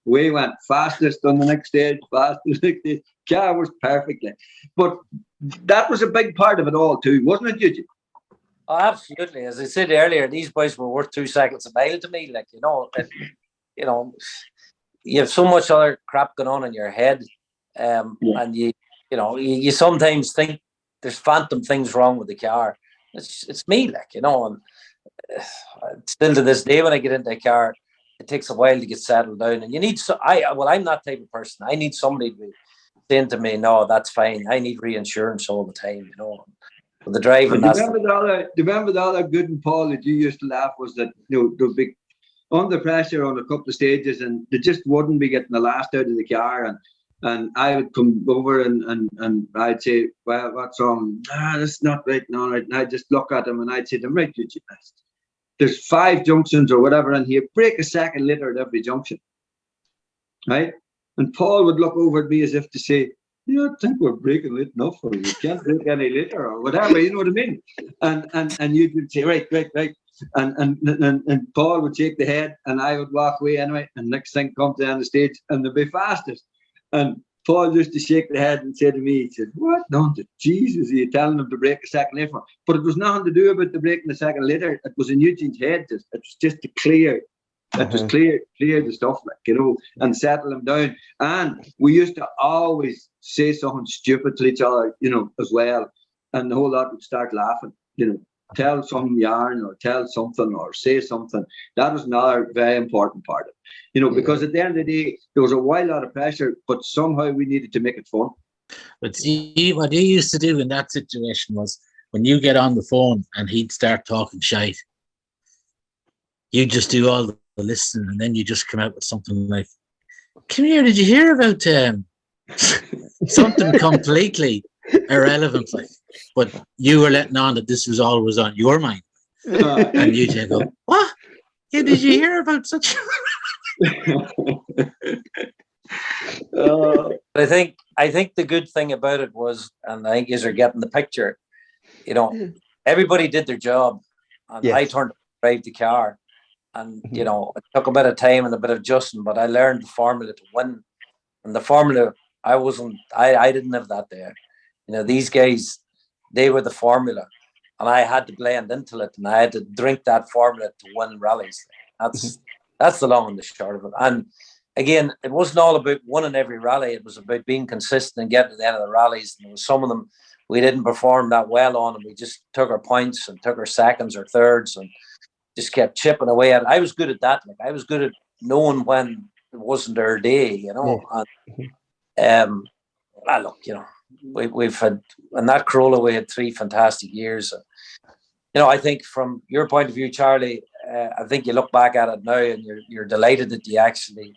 we went fastest on the next stage, car was perfectly. But that was a big part of it all too, wasn't it, Eugene? Oh, absolutely. As I said earlier, these boys were worth 2 seconds a mile to me. Like, you have so much other crap going on in your head, and you sometimes think there's phantom things wrong with the car. It's me, and still to this day, when I get into a car, it takes a while to get settled down, and you need I'm that type of person. I need somebody to be saying to me, "No, that's fine." I need reinsurance all the time, But the driving. Do you remember the other good and Paul that you used to laugh was that they'd be under pressure on a couple of stages and they just wouldn't be getting the last out of the car, and I would come over and I'd say, "Well, what's wrong?" That's not right. No, right. And I'd just look at him and I'd say to him, "Right, Eugene, there's 5 junctions or whatever in here. Break a second liter at every junction." Right? And Paul would look over at me as if to say, "You don't think we're breaking it enough, or we can't break any liter or whatever," you know what I mean? And you would say, right. And Paul would shake the head and I would walk away anyway, and next thing come to the end of the stage and they'd be fastest. And Paul used to shake the head and say to me, he said, "What? No, Jesus, are you telling them to break a second liter?" But it was nothing to do about the breaking the second liter. It was in Eugene's head. It was just to clear. It was clear the stuff, and settle them down. And we used to always say something stupid to each other, as well. And the whole lot would start laughing, tell some yarn or tell something or say something. That was another very important part of it, because at the end of the day, there was a wild lot of pressure, but somehow we needed to make it fun. But see, what you used to do in that situation was when you get on the phone and he'd start talking shite, you just do all the listening, and then you just come out with something like, "Come here, did you hear about something completely irrelevant?" But you were letting on that this was always on your mind. And you just go, "What? Yeah, did you hear about such?" I think the good thing about it was, and I think you're getting the picture, everybody did their job, and I turned to drive the car, and it took a bit of time and a bit of adjusting, but I learned the formula to win. And the formula, I didn't have that there. These guys, they were the formula, and I had to blend into it, and I had to drink that formula to win rallies. That's the long and the short of it. And again, it wasn't all about winning every rally. It was about being consistent and getting to the end of the rallies. And there was some of them we didn't perform that well on, and we just took our points and took our seconds or thirds and just kept chipping away at it. I was good at that. I was good at knowing when it wasn't our day, And look, we've had, in that Corolla, we had 3 fantastic years. I think from your point of view, Charlie, I think you look back at it now and you're delighted that you actually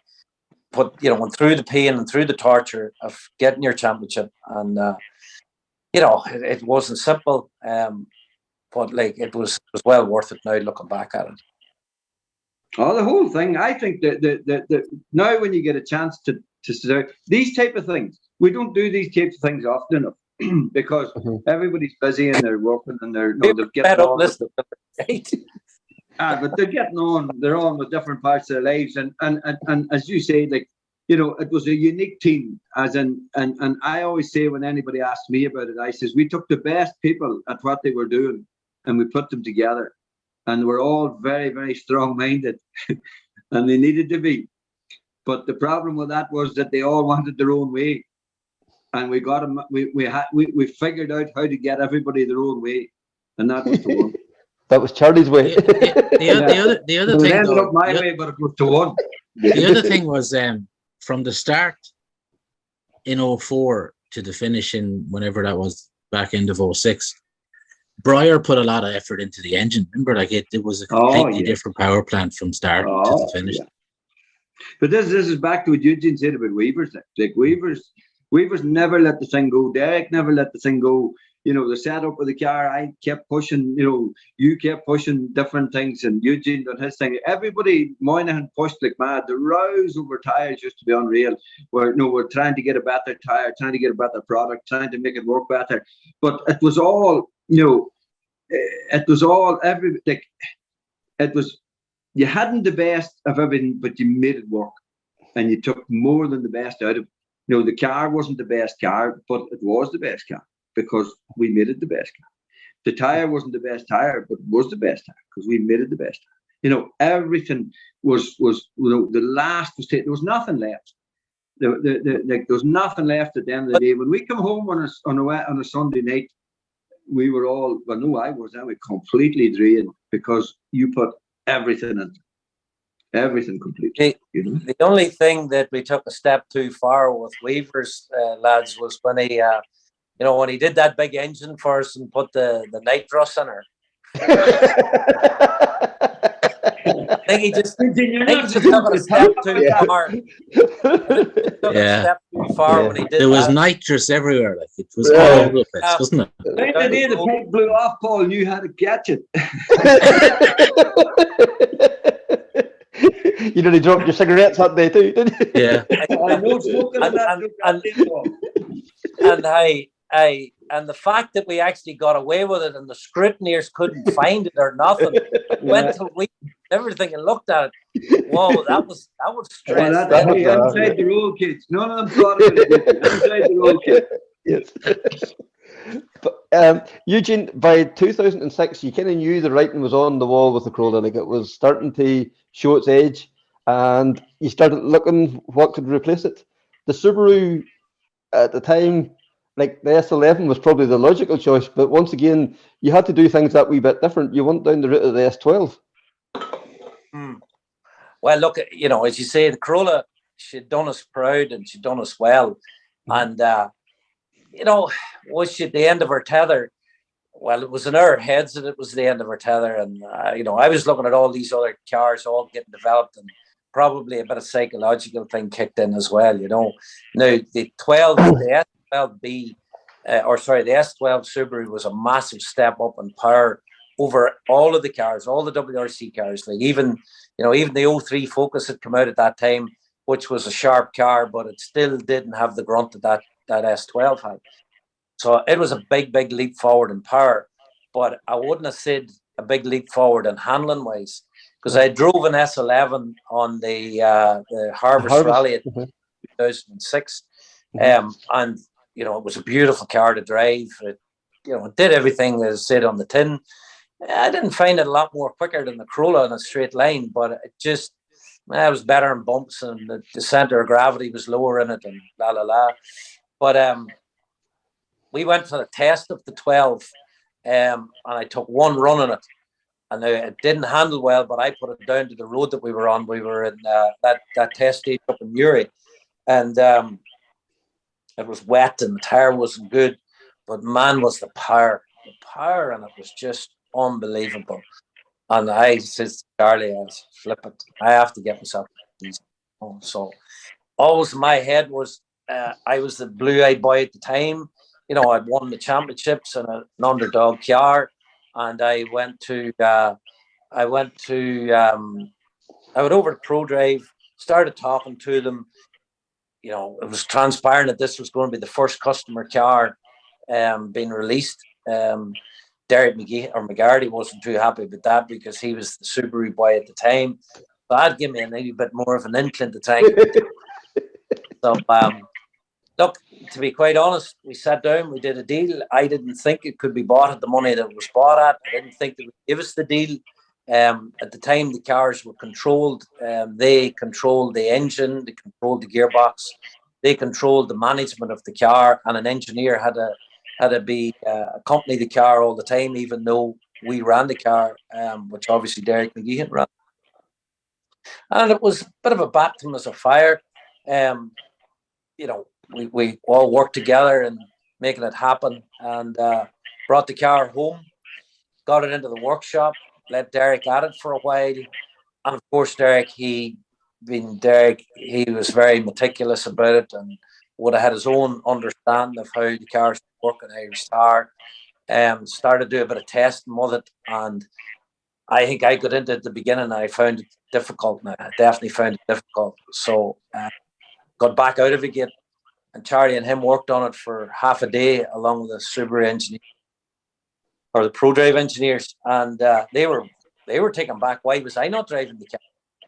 went through the pain and through the torture of getting your championship. And, it wasn't simple, but it was well worth it now looking back at it. Oh, the whole thing. I think that now when you get a chance to start these type of things, we don't do these types of things often enough because everybody's busy and they're working and they're getting on. But they're getting on. They're on with different parts of their lives, and as you say, it was a unique team. And I always say when anybody asks me about it, I says we took the best people at what they were doing and we put them together. And we're all very, very strong-minded, and they needed to be. But the problem with that was that they all wanted their own way, and we got them. We figured out how to get everybody their own way, and that was the one. That was Charlie's way. The other thing, ended up my way, but it was the one. The other thing was from the start in 2004 to the finish in whenever that was, back end of 2006. Breyer put a lot of effort into the engine. Remember, it was a completely different power plant from start to the finish. Yeah. But this is back to what Eugene said about Weavers. Weavers never let the thing go. Derek never let the thing go. The setup of the car, I kept pushing. You kept pushing different things, and Eugene done his thing. Everybody, Moynihan pushed like mad. The rows over tires used to be unreal. We're trying to get a better tire, trying to get a better product, trying to make it work better. But it was all. It was all you hadn't the best of everything, but you made it work, and you took more than the best out of it. The car wasn't the best car, but it was the best car because we made it the best car. The tire wasn't the best tire, but it was the best tire because we made it the best tire. Everything was the last was taken. There was nothing left. There was nothing left at the end of the day. When we come home on a Sunday night, we were all, I was completely drained. because you put everything in, everything completely. You know? The only thing that we took a step too far with Weaver's lads was when he, when he did that big engine for us and put the nitrous in her. I think he just took it a step too far. Took a step too far when he did There was that. nitrous everywhere, like it was all over the place, wasn't it? Right the day the pipe blew off, Paul knew how to catch it. You nearly dropped your cigarettes that day too, didn't you? Yeah. I know smoking in that And the fact that we actually got away with it and the scrutineers couldn't find it or nothing, went to everything and looked at it. Whoa, that was stress. Inside the road, kids. None of them thought of it. Inside the road, kids. Yes. But, Eugene, by 2006, you kind of knew the writing was on the wall with the Corolla. Like it was starting to show its age, and you started looking what could replace it. The Subaru at the time, like the S11 was probably the logical choice, but once again, you had to do things that wee bit different. You went down the route of the S12. Well, look, as you say, the Corolla, she'd done us proud and she'd done us well. And, was she at the end of her tether? Well, it was in our heads that it was the end of her tether. And, I was looking at all these other cars all getting developed, and probably a bit of psychological thing kicked in as well, Now, the S12B, the S12 Subaru was a massive step up in power over all of the cars, all the WRC cars. Like even the 03 Focus had come out at that time, which was a sharp car, but it still didn't have the grunt that S12 had. So it was a big, big leap forward in power, but I wouldn't have said a big leap forward in handling wise, because I drove an S11 on the Harvest Rally in 2006, and it was a beautiful car to drive. It did everything that it said on the tin. I didn't find it a lot more quicker than the Corolla in a straight line, but it was better in bumps, and the center of gravity was lower in it, and la la la. But we went for the test of the 12, and I took one run on it, and it didn't handle well, but I put it down to the road that we were on. We were in that test stage up in Uri, and it was wet and the tire wasn't good, but man, was the power, and it was just unbelievable. And I said to Charlie, I was flipping. I have to get myself these. So always in my head was I was the blue-eyed boy at the time. I'd won the championships in an underdog car, and I went over to Pro Drive, started talking to them. It was transpiring that this was going to be the first customer car being released. Derek McGarty wasn't too happy with that because he was the Subaru boy at the time. So that'd give me a little bit more of an inkling to try. So, look, to be quite honest, we sat down, we did a deal. I didn't think it could be bought at the money that it was bought at. I didn't think they would give us the deal. At the time, the cars were controlled. They controlled the engine, they controlled the gearbox, they controlled the management of the car, and an engineer had to accompany the car all the time, even though we ran the car, which obviously Derek McGeehan ran. And it was a bit of a baptism of fire. We all worked together and making it happen, and brought the car home, got it into the workshop, let Derek at it for a while. And of course, Derek, he was very meticulous about it and would have had his own understanding of how the cars work in Irish Star. Started to do a bit of testing with it, and I think I got into it at the beginning and I found it difficult, and I definitely found it difficult. So got back out of it again, and Charlie and him worked on it for half a day along with the Subaru engineer or the Pro Drive engineers, and they were taken back. Why was I not driving the car?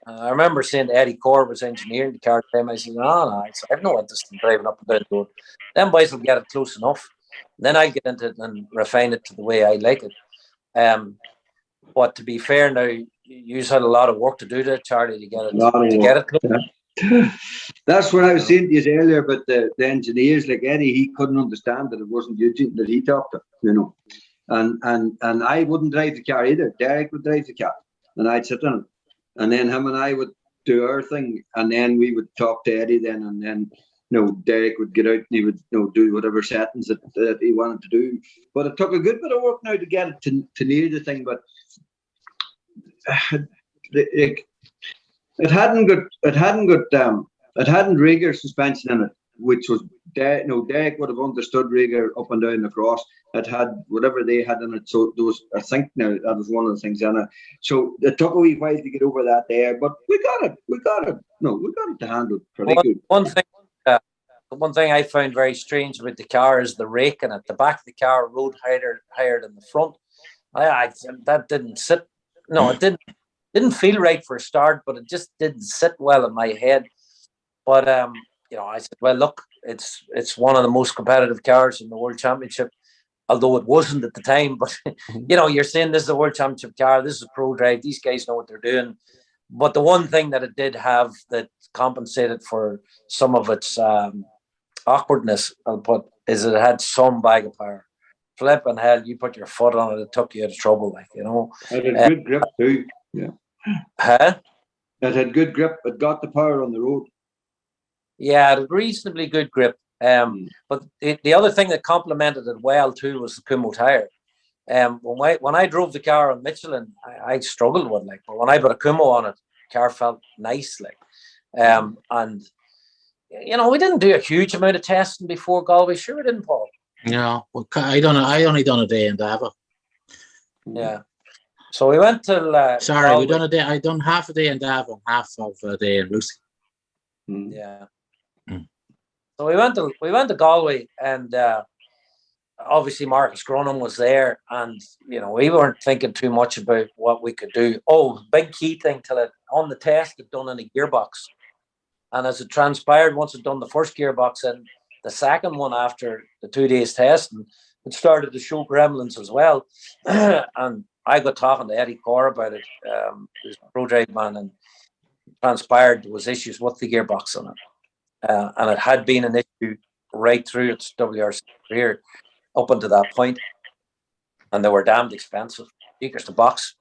I remember saying to Eddie Core was engineering the car. I said, no, I have no interest in driving up and down the road. Them boys will get it close enough. Then I get into it and refine it to the way I like it. But to be fair, now you had a lot of work to do there, Charlie, to get it close. Yeah. That's what I was saying to you earlier about the engineers. Like Eddie, he couldn't understand that it wasn't Eugene that he talked to. and I wouldn't drive the car either. Derek would drive the car, and I'd sit in it, and then him and I would do our thing, and then we would talk to Eddie then, and then Derek would get out and he would do whatever settings that he wanted to do. But it took a good bit of work now to get it to nail the thing, but it hadn't rigger suspension in it, which was Derek would have understood rigger up and down the cross. It had whatever they had in it. So I think now that was one of the things in it. So it took a wee while to get over that there, but we got it. We got it to handle pretty good. One thing I found very strange about the car is the rake in it. The back of the car rode higher than the front. That didn't sit. No, it didn't feel right for a start, but it just didn't sit well in my head. But I said, well, look, it's one of the most competitive cars in the World Championship, although it wasn't at the time. But you're saying this is a World Championship car. This is a pro drive. These guys know what they're doing. But the one thing that it did have that compensated for some of its awkwardness, I'll put, is it had some bag of power. Flipping hell, you put your foot on it, it took you out of trouble, It had good grip too. Yeah. Huh? It had good grip. It got the power on the road. Yeah, it had reasonably good grip. But the other thing that complemented it well too was the Kumo tire. When I drove the car on Michelin, I struggled with it, but when I put a Kumo on it, the car felt nice, and we didn't do a huge amount of testing before Galway. Sure, we didn't, Paul. No, well, I only done a day in Davao. Yeah. So we went to. Sorry, Galway. we done a day. I done half a day in Davao, half of a day in Lucy. Yeah. So we went to Galway, and obviously Marcus Gronholm was there, and we weren't thinking too much about what we could do. Oh, big key thing till it on the test it done in a gearbox, and as it transpired, once it done the first gearbox and the second one after the 2 days testing, it started to show gremlins as well. And I got talking to Eddie Corr about it, who's a pro drive man, and transpired there was issues with the gearbox on it, and it had been an issue right through its WRC career up until that point, and they were damned expensive. Because the box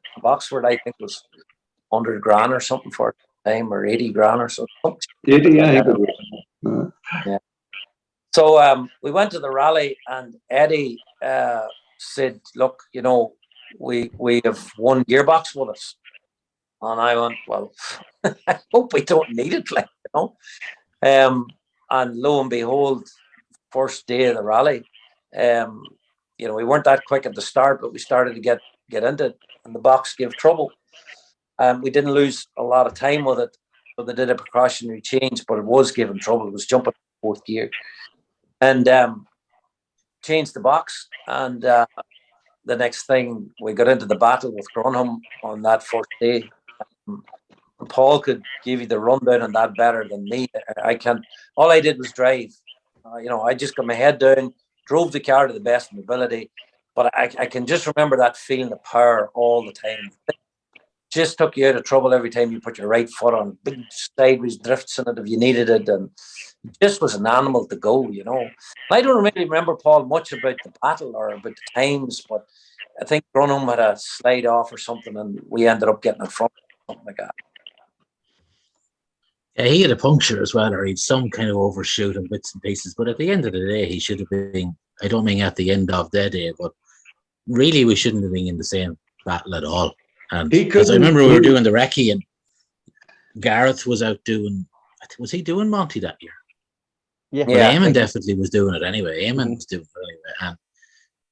were, I think, was 100 grand or something for the time, or 80 grand or so. 80, yeah. Yeah. So we went to the rally, and Eddie said, "Look, we have one gearbox with us," and I went, "Well, I hope we don't need it, And lo and behold, first day of the rally, we weren't that quick at the start, but we started to get into it, and the box gave trouble. We didn't lose a lot of time with it, so they did a precautionary change, but it was giving trouble. It was jumping fourth gear, and changed the box. And the next thing, we got into the battle with Gronholm on that first day. Paul could give you the rundown on that better than me. I can't. All I did was drive. I just got my head down, drove the car to the best of my ability. But I can just remember that feeling of power all the time. It just took you out of trouble every time you put your right foot on. Big sideways drifts in it if you needed it, and it just was an animal to go. I don't really remember, Paul, much about the battle or about the times, but I think Gronholm had a slide off or something, and we ended up getting in front, something like that. Yeah, he had a puncture as well, or he'd some kind of overshoot and bits and pieces. But at the end of the day, he should have been, I don't mean at the end of the day, but really we shouldn't have been in the same battle at all. And because I remember we were doing the recce, and Gareth was out doing, was he doing Monty that year? Yeah. Well, Eamon definitely was doing it anyway. Eamon was doing it anyway. And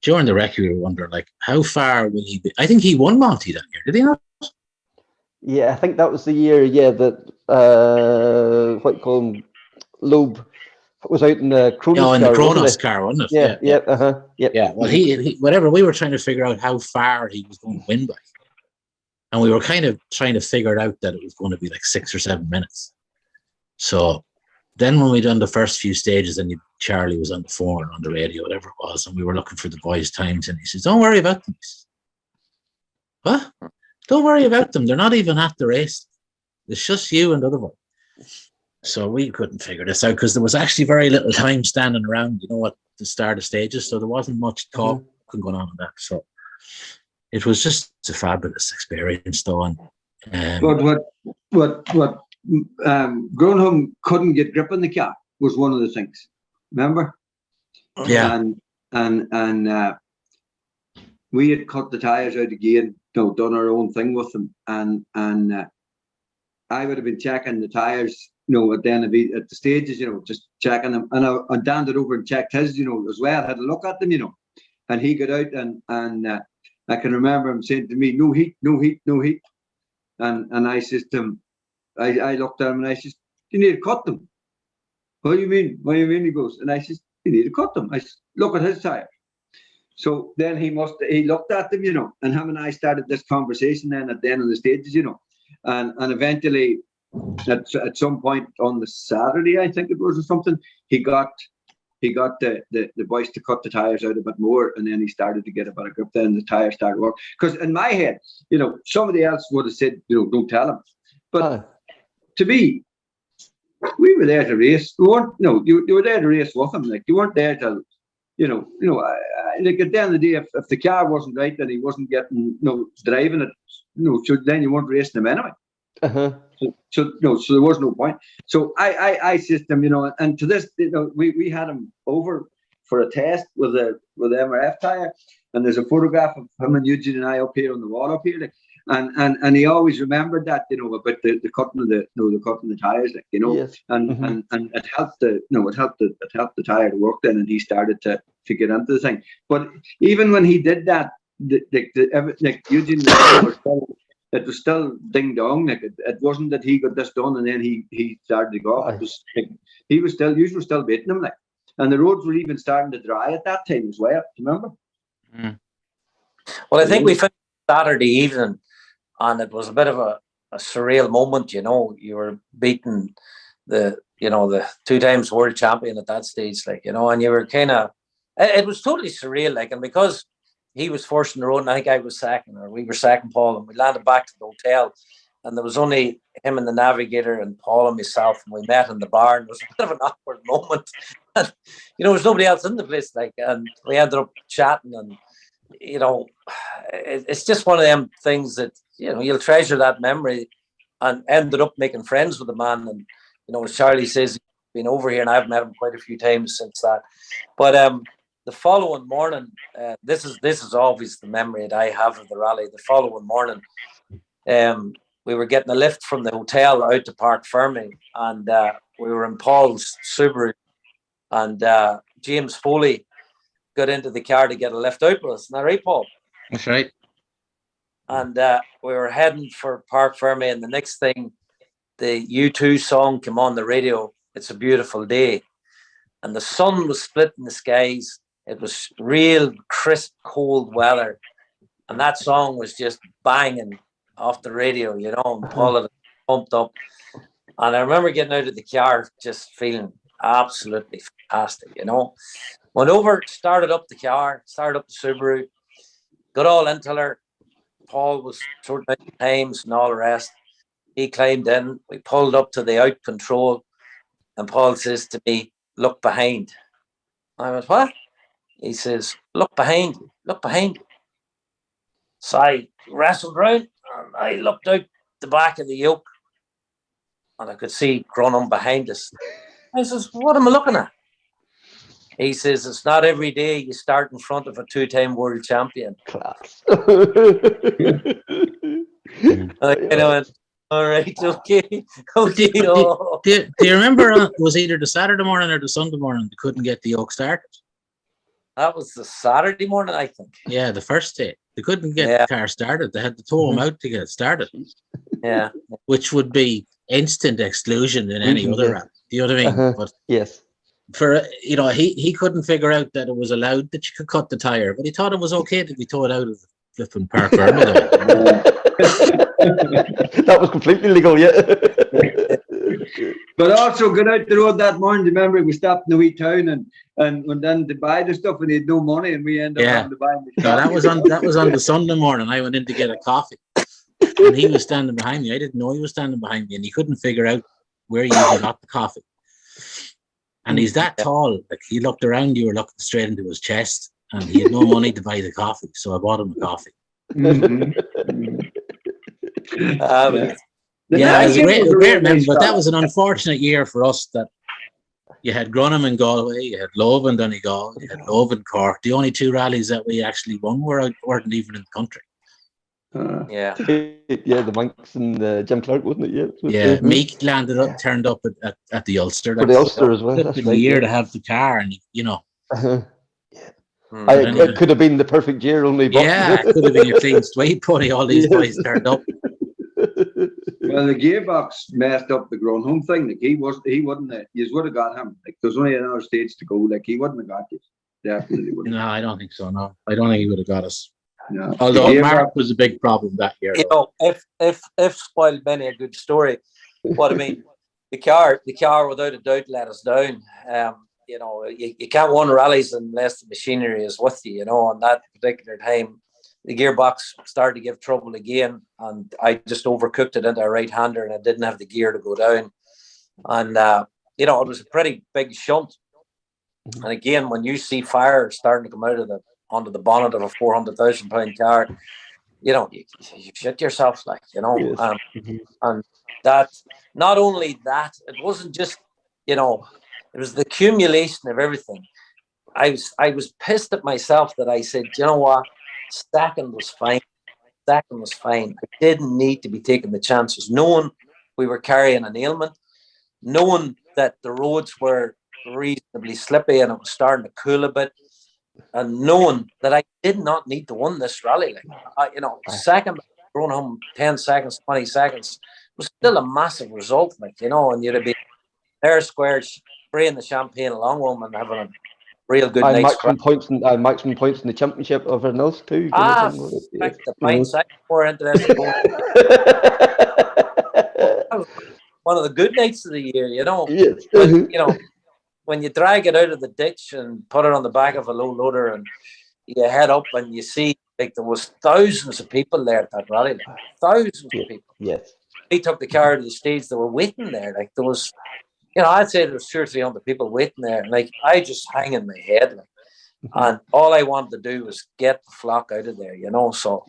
during the recce, we were wondering, how far will he be? I think he won Monty that year, did he not? Yeah, I think that was the year, that what you call him, Loeb was out in the Kronos car. In the Kronos car, wasn't it? Yeah. Well, he whatever, we were trying to figure out how far he was going to win by. And we were kind of trying to figure out that it was going to be 6 or 7 minutes. So then when we done the first few stages, and Charlie was on the phone or on the radio, whatever it was, and we were looking for the boys' times, and he says, "Don't worry about them." What? Don't worry about them. They're not even at the race. It's just you and the other one. So we couldn't figure this out because there was actually very little time standing around, at the start of stages. So there wasn't much talk talking going on in that. So it was just a fabulous experience, though. And But what Gronholm couldn't get grip on the car was one of the things. Remember? yeah, And we had cut the tires out again, done our own thing with them, and I would have been checking the tires, at the end of at the stages, just checking them, and I danded over and checked his, as well, had a look at them, and he got out and I can remember him saying to me, no heat, no heat, no heat, and I says to him, I looked at him and I says, you need to cut them. What do you mean? What do you mean? He goes, and I says, you need to cut them. I says, look at his tires. So then he looked at them, and him and I started this conversation then at the end of the stages, and eventually at some point on the Saturday, I think it was, or something, he got the boys to cut the tires out a bit more, and then he started to get a bit of grip. Then the tires started working. Because in my head, somebody else would have said, don't tell him. But to me, we were there to race. We weren't, you were there to race with him. Like, you weren't there to, like at the end of the day, if the car wasn't right and he wasn't getting, driving it, so then you weren't racing him anyway. Uh-huh. So there was no point. So I said to him, and to this, we had him over for a test with the MRF tire, and there's a photograph of him and Eugene and I up here on the wall up here, like, and he always remembered that, about the cutting of the cutting the tires, like, Yes. and it helped it helped the tire to work then, and he started to get into the thing. But even when he did that, like Eugene, it was still ding dong. Like, it wasn't that he got this done and then he started to go off. It was like, you were still beating him, like, and the roads were even starting to dry at that time as well. Remember? Mm. Well, I think we finished Saturday evening, and it was a bit of a surreal moment. You were beating the 2 times world champion at that stage, like, and you were kind of. It was totally surreal, like, and because he was first in the road, and I think I was second, or we were second, Paul, and we landed back to the hotel, and there was only him and the navigator and Paul and myself, and we met in the bar, and it was a bit of an awkward moment. And, there was nobody else in the place, like, and we ended up chatting, and, it's just one of them things that, you'll treasure that memory, and ended up making friends with the man. And, as Charlie says, he's been over here, and I've met him quite a few times since that. But, the following morning, this is always the memory that I have of the rally. The following morning, we were getting a lift from the hotel out to Park Fermi, and we were in Paul's Subaru, and James Foley got into the car to get a lift out with us. Isn't that right, Paul? that's right. And we were heading for Park Fermi, and the next thing, the U2 song came on the radio, It's a Beautiful Day, and the sun was splitting the skies. It was real crisp, cold weather, and that song was just banging off the radio, and Paul had it pumped up. And I remember getting out of the car just feeling absolutely fantastic, Went over, started up the car, started up the Subaru, got all into her. Paul was sorting out the times and all the rest. He climbed in, we pulled up to the out control, and Paul says to me, look behind. I went, what? He says, look behind you, look behind you. So I wrestled round, and I looked out the back of the yoke, and I could see Gronholm behind us. I says, what am I looking at? He says, it's not every day you start in front of a 2-time world champion. Class. And I kind of went, all right, okay. Do you remember, it was either the Saturday morning or the Sunday morning they couldn't get the yoke started? That was the Saturday morning, I think. Yeah, the first day. They couldn't get the car started. They had to tow them out to get it started. Yeah. Which would be instant exclusion in any other rally. Do you know what I mean? But yes. For, he couldn't figure out that it was allowed that you could cut the tire, but he thought it was okay to be towed out of the flipping Park Fermi. That was completely legal, yeah. But also got out the road that morning. Remember, we stopped in the wee town and went in to buy the stuff, and he had no money, and we ended up having to buy the No, that was on the Sunday morning. I went in to get a coffee, and he was standing behind me. I didn't know he was standing behind me, and he couldn't figure out where you even got the coffee. And he's that tall. Like, he looked around, you were looking straight into his chest, and he had no money to buy the coffee, so I bought him a coffee. Yeah, it was a great memory, but that was an unfortunate year for us. That you had Gronholm in Galway, you had Love in Donegal, you had Love in Cork. The only 2 rallies that we actually won weren't even in the country. Yeah. Yeah, the Manx and Jim Clark, wasn't it? Yeah, Meek turned up at the Ulster. For the Ulster as well. That's The right, year yeah. to have the car, and you know. It could have been the perfect year, only. Yeah, it could have been a clean sweep. Only all these boys turned up. Well, the gearbox messed up the Gronholm thing. Like he wouldn't. You would have got him. Like there's only another stage to go. Like he wouldn't have got you. Definitely wouldn't. No, I don't think so. No, I don't think he would have got us. No. Although Mark was a big problem that year. You know, if spoiled many a good story. What I mean, the car without a doubt let us down. You know, you can't win rallies unless the machinery is with you. You know, on that particular time, the gearbox started to give trouble again, and I just overcooked it into a right-hander, and I didn't have the gear to go down. And you know, it was a pretty big shunt. And again, when you see fire starting to come out of onto the bonnet of a 400,000 pound car, you know, you shit yourself, like, you know. Yes. And that, not only that, it wasn't just, you know, it was the accumulation of everything. I was pissed at myself that I said, you know what, second was fine. Second was fine. I didn't need to be taking the chances, knowing we were carrying an ailment, knowing that the roads were reasonably slippy and it was starting to cool a bit, and knowing that I did not need to win this rally. Like, you know, second, going home 10 seconds, 20 seconds was still a massive result. Like, you know, and you'd have been there squares, spraying the champagne along with them and having a real good night's maximum points in the championship of everything else too. The points I'm more interested in. One of the good nights of the year, you know. Yes. But, you know, when you drag it out of the ditch and put it on the back of a low loader and you head up and you see, like, there was thousands of people there at that rally, like, thousands of people. Yes. We took the car to the stage, they were waiting there. Like, there was, you know, I'd say there was 200 or 300 people waiting there. And, like, I just hang in my head, like, and all I wanted to do was get the flock out of there, you know. So,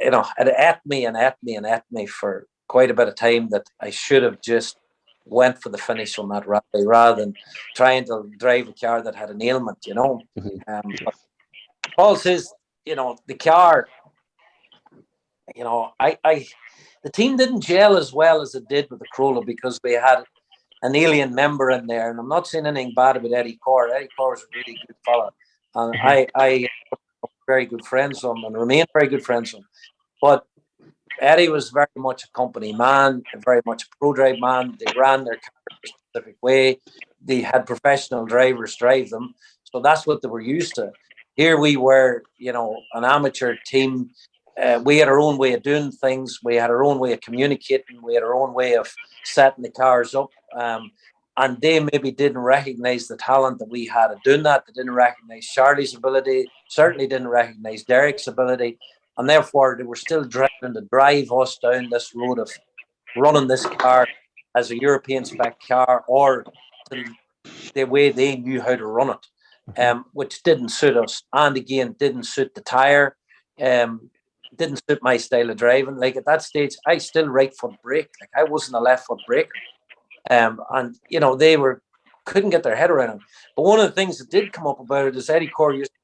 you know, it ate me for quite a bit of time that I should have just went for the finish on that rally rather than trying to drive a car that had an ailment, you know. But Paul says, you know, the car, you know, the team didn't gel as well as it did with the Corolla because we had an alien member in there, and I'm not saying anything bad about Eddie Corr. Eddie Corr is a really good fella, and I very good friends with him and remain very good friends with him. But Eddie was very much a company man, very much a pro drive man. They ran their car a specific way. They had professional drivers drive them. So that's what they were used to. Here we were, you know, an amateur team. We had our own way of doing things. We had our own way of communicating. We had our own way of setting the cars up. And they maybe didn't recognize the talent that we had at doing that. They didn't recognize Charlie's ability, certainly didn't recognize Derek's ability. And therefore, they were still trying to drive us down this road of running this car as a European spec car or the way they knew how to run it, which didn't suit us. And again, didn't suit the tyre, didn't suit my style of driving. Like at that stage, I still right foot brake. Like I wasn't a left foot braker. And, you know, they couldn't get their head around it. But one of the things that did come up about it is Eddie Corr used to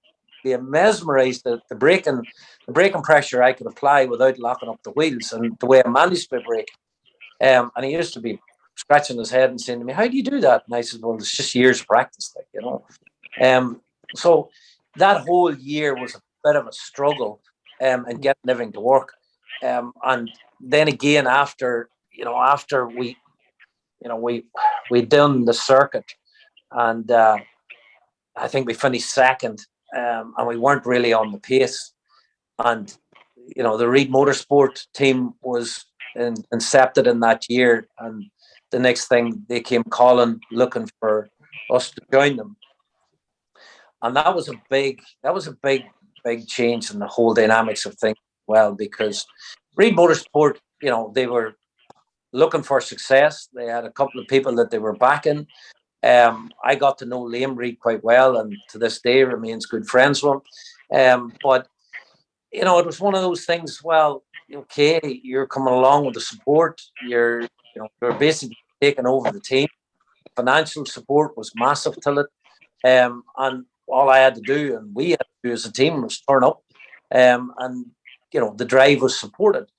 be mesmerized at the braking pressure I could apply without locking up the wheels and the way I managed my brake. And he used to be scratching his head and saying to me, "How do you do that?" And I said, "Well, it's just years of practice, like, you know." So that whole year was a bit of a struggle and getting everything to work. And then again, after we done the circuit, and I think we finished second, and we weren't really on the pace. And you know, the Reed Motorsport team was incepted in that year, and the next thing they came calling, looking for us to join them. And that was a big change in the whole dynamics of things. Well, because Reed Motorsport, you know, they were looking for success. They had a couple of people that they were backing. I got to know Liam Reid quite well, and to this day remains good friends with him. But it was one of those things. Well, okay, you're coming along with the support. You're basically taking over the team. Financial support was massive till it, and all I had to do, and we had to do as a team, was turn up, and the drive was supported.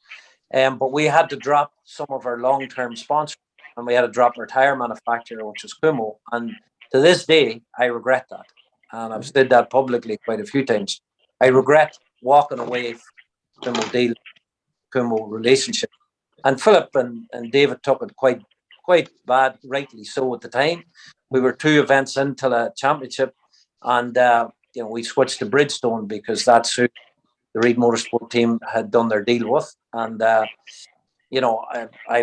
But we had to drop some of our long-term sponsors, and we had to drop our tire manufacturer, which was Kumo. And to this day, I regret that, and I've said that publicly quite a few times. I regret walking away from Kumo deal, Kumo relationship. And Philip and David took it quite bad, rightly so at the time. We were 2 events into the championship, and we switched to Bridgestone because that's who the Reid Motorsport team had done their deal with. And I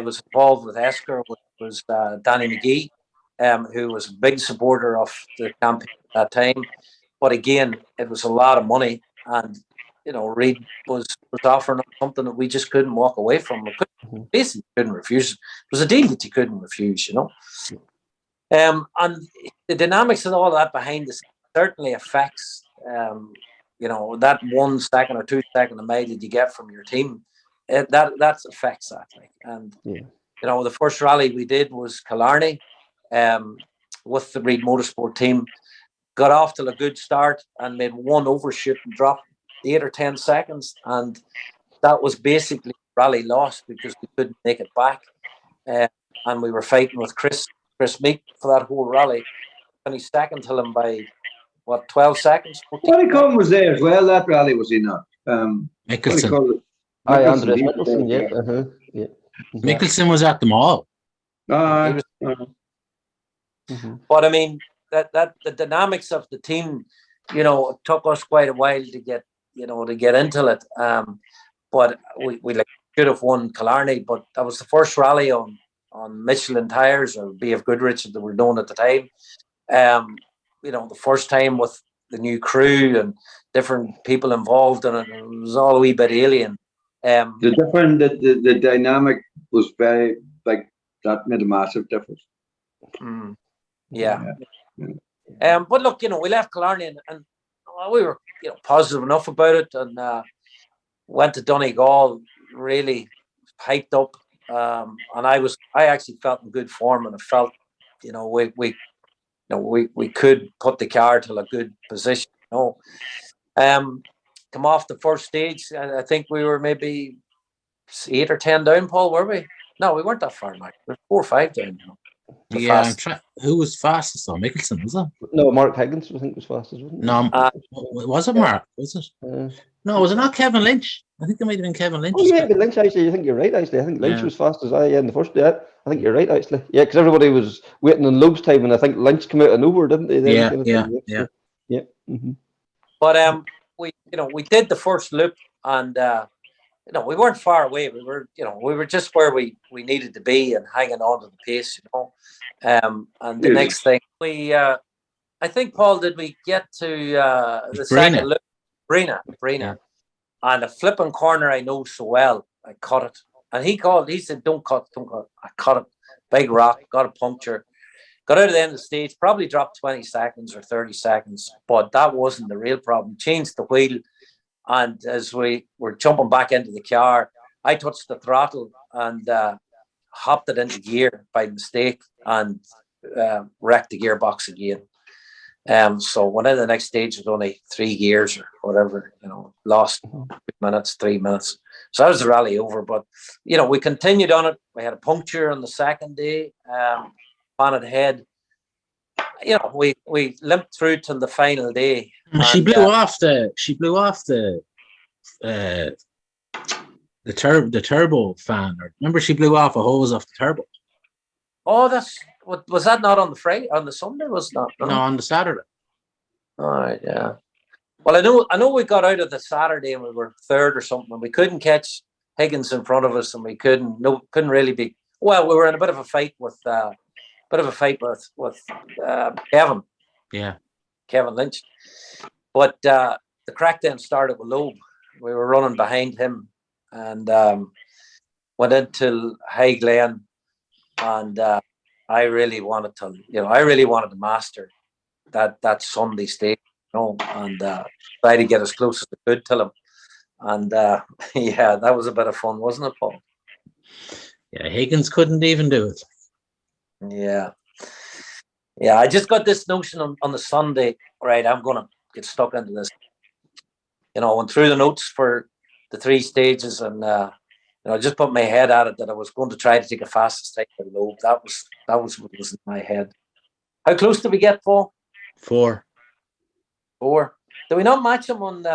was involved with Esker, which was Danny McGee, who was a big supporter of the campaign at that time. But again, it was a lot of money, and Reid was offering us something that we just couldn't walk away from. We basically couldn't refuse. It was a deal that you couldn't refuse, And the dynamics and all that behind the scenes certainly affects, that 1 second or 2 second a mile that you get from your team. That affects that. And the first rally we did was Killarney, with the Reid Motorsport team. Got off to a good start and made 1 overshoot and dropped 8 or 10 seconds, and that was basically rally lost because we couldn't make it back. And we were fighting with Chris Meek for that whole rally. 22nd to him by 12 seconds. Honeycomb was there as well. That rally was in that. Mickelson. Aye, Andres Mickelson, yeah. Mickelson was at them all. But I mean, that the dynamics of the team, it took us quite a while to get into it. But we should have won Killarney, but that was the first rally on Michelin tires, or BF Goodrich that were known at the time. The first time with the new crew and different people involved in it, it was all a wee bit alien. The dynamic was very like that, made a massive difference. But look, we left Killarney and we were positive enough about it, and went to Donegal really hyped up, and I actually felt in good form, and I felt we could put the car to a good position. Come off the first stage, I think we were maybe 8 or 10 down, Paul, were we? No, we weren't that far, Mike. We were 4 or 5 down. Who was fastest though? Mickelson, was it? No, Mark Higgins, I think, was fastest, wasn't it? No, was it Mark? Was it? No, was it not Kevin Lynch? I think it might have been Kevin Lynch. Oh, yeah, Lynch, actually. I think you're right, actually. I think Lynch was fastest in the first day. I think you're right, actually. Yeah, because everybody was waiting on Loeb's time, and I think Lynch came out of nowhere, didn't they? Yeah. But we did the first loop, and we weren't far away. We were just where we needed to be and hanging on to the pace, And the next thing I think, Paul, did we get to the second loop? Brina. Yeah. And a flipping corner I know so well. I cut it, and he said, "Don't cut." I cut it. Big rock, got a puncture. Got out of the end of the stage, probably dropped 20 seconds or 30 seconds, but that wasn't the real problem. Changed the wheel, and as we were jumping back into the car, I touched the throttle and hopped it into gear by mistake and wrecked the gearbox again. So when in the next stage was only 3 gears or whatever, lost 3 minutes. So that was the rally over. But we continued on it. We had a puncture on the second day. Planet Head. We limped through till the final day. She blew off the turbo fan. Remember, she blew off a hose off the turbo. Oh, was that not on the Friday? On the Sunday, was not? No, on the Saturday. All right, yeah. Well, I know we got out of the Saturday and we were third or something, and we couldn't catch Higgins in front of us, and we couldn't really be. Well, we were in a bit of a fight with Kevin. Yeah, Kevin Lynch. But the crack then started with Loeb. We were running behind him, and went into High Glen, and I really wanted to master that Sunday stage, and try to get as close as I could to him. And yeah, that was a bit of fun, wasn't it, Paul? Yeah, Higgins couldn't even do it. Yeah. Yeah, I just got this notion on the Sunday, right? I'm going to get stuck into this. I went through the notes for the 3 stages, and I just put my head at it that I was going to try to take a fastest time for the lobe. That was what was in my head. How close did we get, Paul? 4. 4. Did we not match him on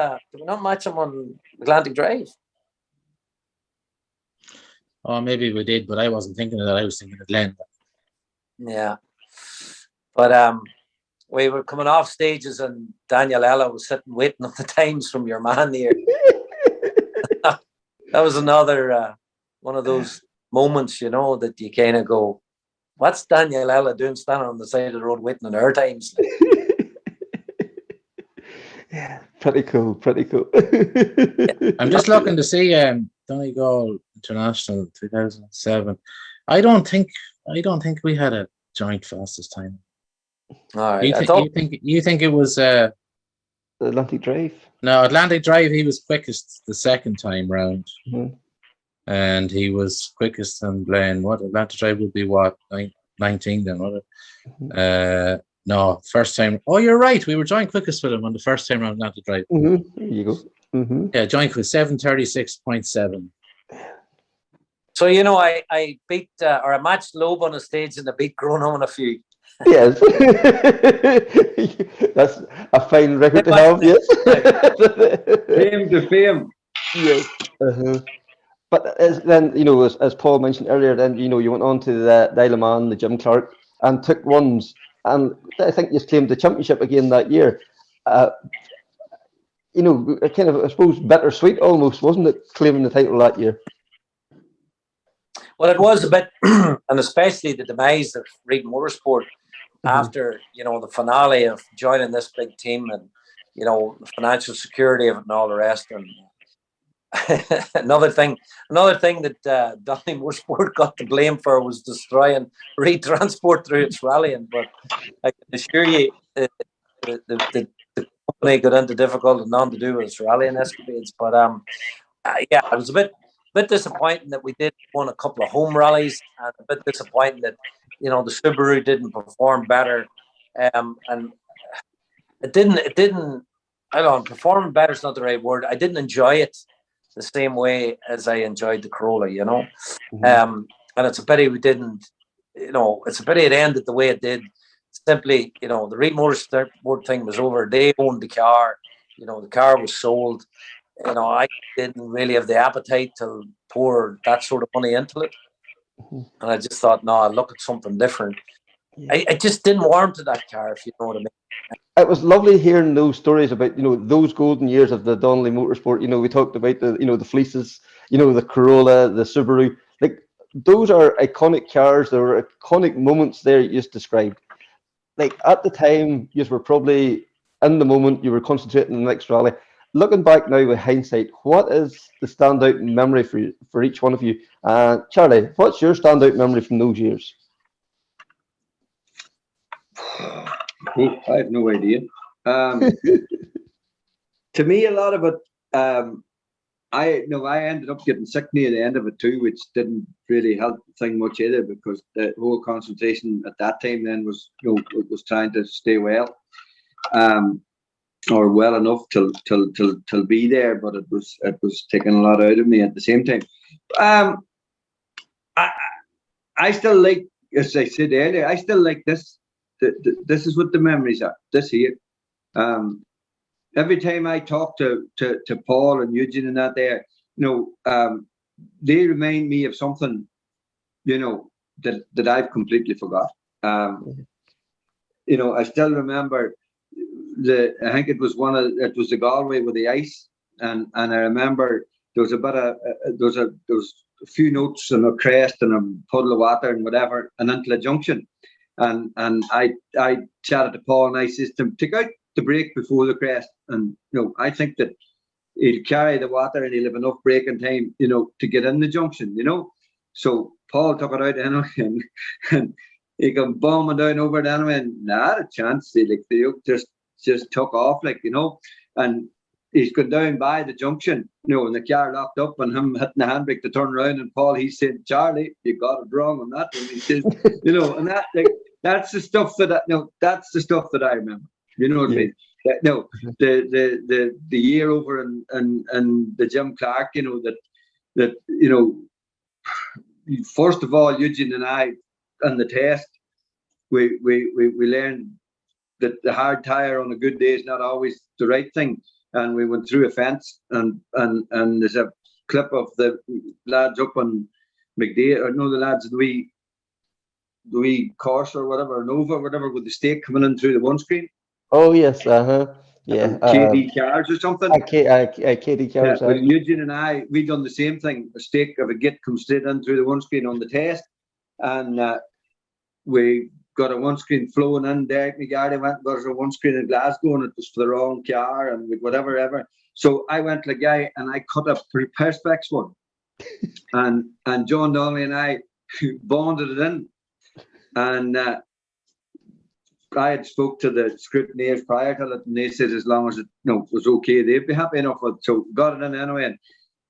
Atlantic Drive? Oh, maybe we did, but I wasn't thinking of that. I was thinking of Glen. Yeah. But we were coming off stages, and Daniel Ella was sitting waiting on the times from your man here. That was another one of those moments, that you kind of go, what's Daniel Ella doing standing on the side of the road waiting on our times? Yeah, pretty cool. I'm just looking to see Donegal International 2007. I don't think we had a joint fastest time. All right. You think it was Atlantic Drive? No, Atlantic Drive, he was quickest the second time round. Mm-hmm. And he was quickest on Glen. What Atlantic Drive would be 19 then, wasn't it? Mm-hmm. No, first time. Oh, you're right. We were joint quickest with him on the first time round Atlantic Drive. Mm-hmm. There you go. Mm-hmm. Yeah, joint with 7:36.7. So I beat or I matched Loeb on a stage, and I beat Gronholm on a few. Yes, that's a fine record to have. Yes, Fame to fame. Yes. Uh-huh. But then as Paul mentioned earlier, then you went on to the Isle of Man, the Jim Clark, and took runs, and I think you claimed the championship again that year. Kind of, I suppose, bittersweet almost, wasn't it, claiming the title that year? Well, it was a bit, and especially the demise of Reed Motorsport after the finale of joining this big team, and the financial security of it and all the rest. And another thing that Donnelly Motorsport got the blame for was destroying Reed Transport through its rallying. But I can assure you, the company got into difficult and nothing to do with its rallying escapades. But yeah, it was a bit disappointing that we did won a couple of home rallies, and a bit disappointing that the Subaru didn't perform better, and it didn't. I don't know, performing better is not the right word. I didn't enjoy it the same way as I enjoyed the Corolla, Mm-hmm. And it's a pity we didn't. It's a pity it ended the way it did. Simply, the Reed Motorsport thing was over. They owned the car. The car was sold. I didn't really have the appetite to pour that sort of money into it. Mm-hmm. And I just thought, no, I'll look at something different. Yeah. I just didn't warm to that car, if you know what I mean. It was lovely hearing those stories about, those golden years of the Donnelly Motorsport. We talked about the fleeces, the Corolla, the Subaru. Like, those are iconic cars. There were iconic moments there you just described. Like, at the time, you were probably in the moment, you were concentrating on the next rally. Looking back now with hindsight, what is the standout memory for each one of you? Charlie, what's your standout memory from those years? I have no idea. To me, a lot of it, I ended up getting sick near the end of it too, which didn't really help the thing much either, because the whole concentration at that time then was trying to stay well, or well enough till be there, but it was taking a lot out of me at the same time. I still like, as I said earlier, I still like this. This is what the memories are. This here. Every time I talk to Paul and Eugene and that there, they remind me of something, that I've completely forgot. I still remember I think it was the Galway with the ice, and I remember there was a few notes and a crest and a puddle of water and whatever, and into the junction. And I chatted to Paul and I said to him, take out the brake before the crest. And, I think that he'll carry the water and he'll have enough braking time, to get in the junction, So Paul took it out anyway, and he come bombing down over it anyway, and not a chance. Like the yoke just took off, like, you know, and he's gone down by the junction, you know, and the car locked up, and him hitting the handbrake to turn around, and Paul, he said, "Charlie, you got it wrong on that one." He says, you know, and that, like, that's the stuff that's the stuff that I remember. You know what I mean? No, the year over and the Jim Clark, you know, that you know, first of all, Eugene and I on the test, we learned that the hard tire on a good day is not always the right thing. And we went through a fence, and there's a clip of the lads up on McDay, or no, the lads in the wee Corsa or whatever, Nova or whatever, with the stake coming in through the windscreen. Oh yes, yeah. KD cars or something. KD cars. Well, Eugene and I, we done the same thing. A stake of a git comes straight in through the windscreen on the test, and we got a windscreen flowing in. Derek McGarry went and got us a windscreen in Glasgow, and it was for the wrong car and whatever ever. So I went to the guy and I cut a perspex one, and John Donnelly and I bonded it in, and I had spoke to the scrutineers prior to it, and they said as long as it was okay, they'd be happy enough with it. So got it in anyway. And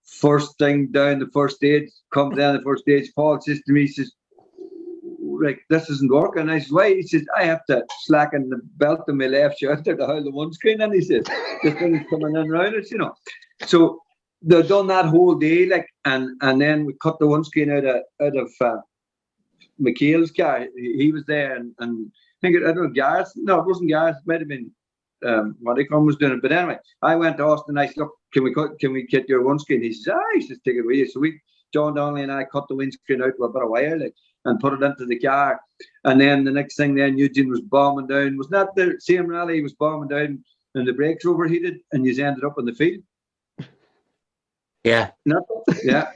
first thing down the first stage, comes down the first stage, Paul says to me, he says, like, this isn't working. I said, why? He says, I have to slacken the belt on my left shoulder to hold the windscreen. And he says, the thing's coming in round it, you know. So they done that whole day, like, and then we cut the windscreen out of McHale's car. He was there, and I think, I don't know, Gareth. No, it wasn't Gareth. It might have been what he was doing it. But anyway, I went to Austin. I said, look, can we get your windscreen? He says, he says, take it away. So John Donnelly and I cut the windscreen out with a bit of wire, like, and put it into the car. And then the next thing, then Eugene was bombing down. Was not the same rally? He was bombing down, and the brakes overheated, and you ended up in the field. Yeah. Yeah.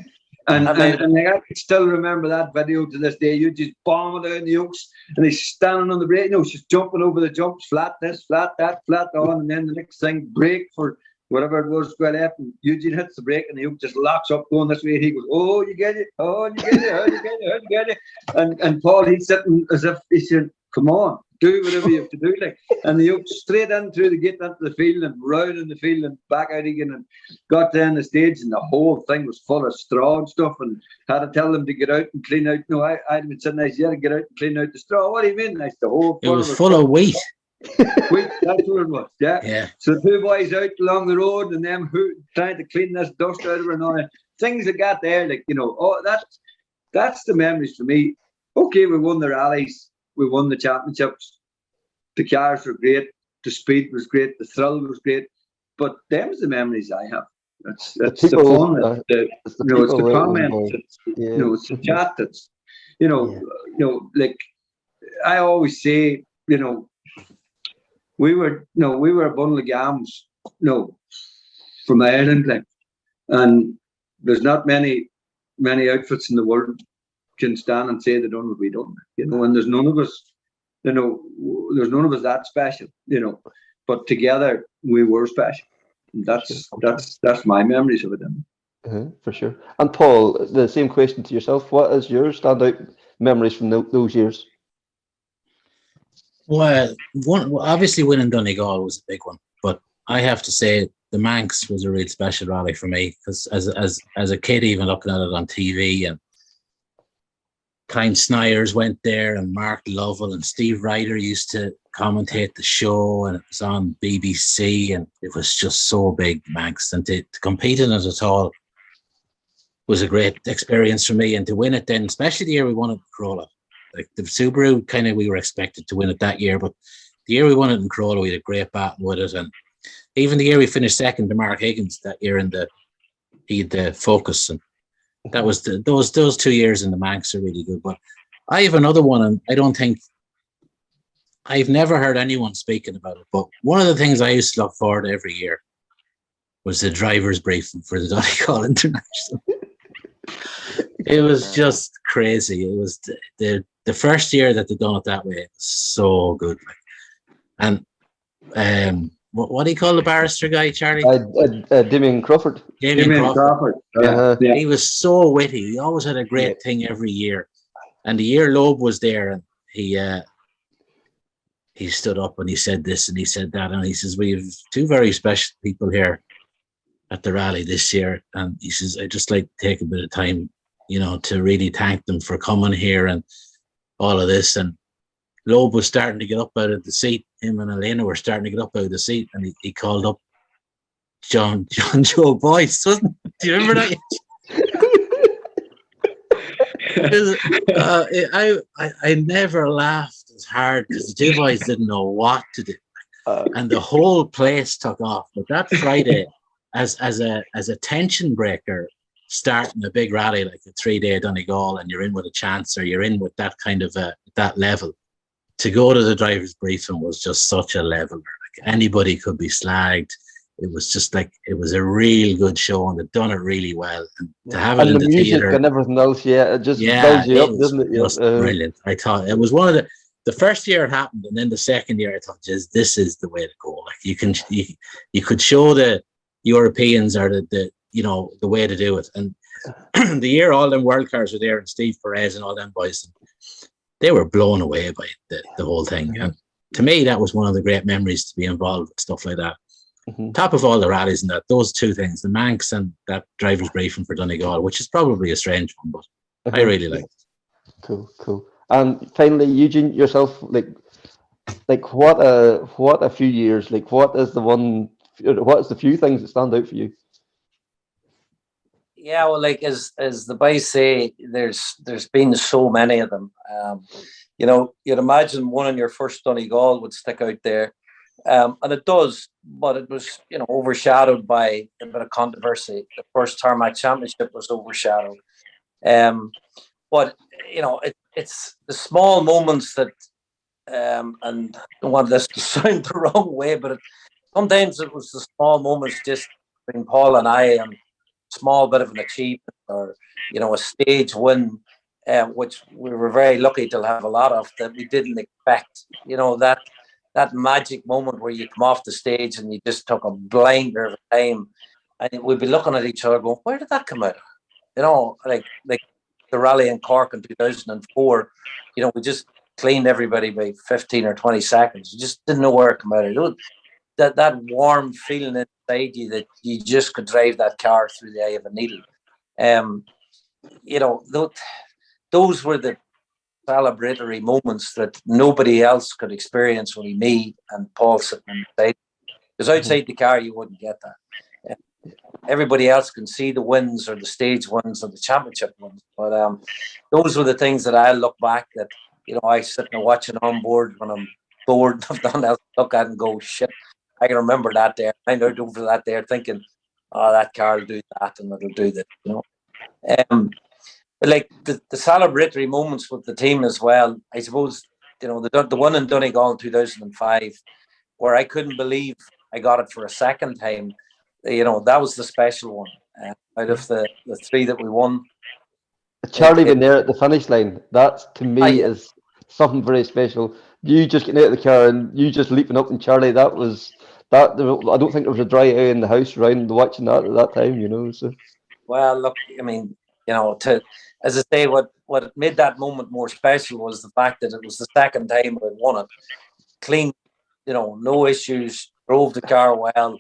And I can still remember that video to this day. You just bombing down the oaks, and he's standing on the brake. She's jumping over the jumps, flat this, flat that, flat on, and then the next thing, brake for whatever it was, go left, and Eugene hits the brake, and the oak just locks up going this way. He goes, "Oh, you get it! Oh, you get it! Oh, you get it! Oh, you get it!" And Paul, he's sitting as if he said, "Come on, do whatever you have to do," like. And the oak straight in through the gate into the field and round in the field and back out again, and got down the stage, and the whole thing was full of straw and stuff, and had to tell them to get out and clean out. No, I'd been sitting there, to get out and clean out the straw. What do you mean? The whole it was full of wheat. Wheat, that's what it was. Yeah. So the two boys out along the road, and them who trying to clean this dust out of her and all that. Things that got there, like, you know, that's the memories for me. Okay, we won the rallies, we won the championships, the cars were great, the speed was great, the thrill was great, but them's the memories I have. It's the fun, it's the comments, it's the chat. That's like I always say, we were a bundle of gams, from Ireland, like, and there's not many outfits in the world can stand and say they done what we done, and there's none of us, there's none of us that special, but together we were special. And that's my memories of it. For sure. And Paul, the same question to yourself. What is your standout memories from those years? Well, obviously winning Donegal was a big one, but I have to say the Manx was a real special rally for me, because as a kid, even looking at it on TV, and Klein Snyers went there, and Mark Lovell and Steve Ryder used to commentate the show, and it was on BBC, and it was just so big, Manx, and to compete in it at all was a great experience for me, and to win it then, especially the year we won it in Corolla. Like the Subaru, we were expected to win it that year, but the year we won it in Corolla, we had a great battle with it, and even the year we finished second to Mark Higgins that year he had the Focus, and that was those 2 years in the Manx are really good. But I have another one, and I've never heard anyone speaking about it, but one of the things I used to look forward to every year was the driver's briefing for the Donegal International. It was just crazy. It was the first year that they done it that way. It was so good. And what do you call the barrister guy, Charlie? Damien Crawford. Damien Crawford. Yeah. He was so witty. He always had a great thing every year. And the year Loeb was there, and he stood up and he said this and he said that, and he says, we have two very special people here at the rally this year, and he says, I just like to take a bit of time, to really thank them for coming here and all of this. And Loeb was starting to get up out of the seat. Him and Elena were starting to get up out of the seat, and he called up John Joe Boyce, wasn't it? Do you remember that? I never laughed as hard because the two boys didn't know what to do, and the whole place took off. But that Friday, as a tension breaker, starting a big rally like a 3-day Donegal, and you're in with a chance, or you're in with that kind of that level, to go to the driver's briefing was just such a leveler. Like, anybody could be slagged. It was just like, it was a real good show, and they'd done it really well. And to have it in the music theatre and everything else, it just builds you up, doesn't it? It was brilliant. I thought it was one of the first year it happened, and then the second year I thought, just this is the way to go. Like, you could show the Europeans are the way to do it. And the year all them world cars were there, and Steve Perez and all them boys, they were blown away by the whole thing. And to me, that was one of the great memories, to be involved with stuff like that. Mm-hmm. Top of all the rallies, and those two things, the Manx and that driver's briefing for Donegal, which is probably a strange one, but I really liked it. Cool. And finally, Eugene, yourself, like what a few years, like what is the few things that stand out for you? Yeah, well, like as the boys say, there's been so many of them. You'd imagine one in your first Donegal would stick out there. And it does, but it was, overshadowed by a bit of controversy. The first Tarmac Championship was overshadowed. But, it's the small moments that, and I don't want this to sound the wrong way, but sometimes it was the small moments just between Paul and I, and small bit of an achievement, or, a stage win, which we were very lucky to have a lot of, that we didn't expect, that magic moment where you come off the stage and you just took a blinder of time, and we'd be looking at each other going, where did that come out of? Like the rally in Cork in 2004, we just cleaned everybody by 15 or 20 seconds. You just didn't know where it came out of. That warm feeling inside you that you just could drive that car through the eye of a needle. Those were the celebratory moments that nobody else could experience, only me and Paul sitting inside. Because outside the car, you wouldn't get that. Everybody else can see the wins, or the stage wins, or the championship wins. But those were the things that I look back that, I sit and watch it on board when I'm bored. I've done that, look at it and go, shit, I can remember that there. I know over that there thinking, oh, that car will do that and it'll do this, But like the celebratory moments with the team as well, I suppose, the one in Donegal in 2005, where I couldn't believe I got it for a second time, that was the special one. Out of the three that we won. Charlie being there at the finish line, that to me is something very special. You just getting out of the car and you just leaping up, and Charlie, that. I don't think there was a dry eye in the house around watching that at that time, So. Well, look, I mean, as I say, what made that moment more special was the fact that it was the second time we won it. Clean, no issues, drove the car well,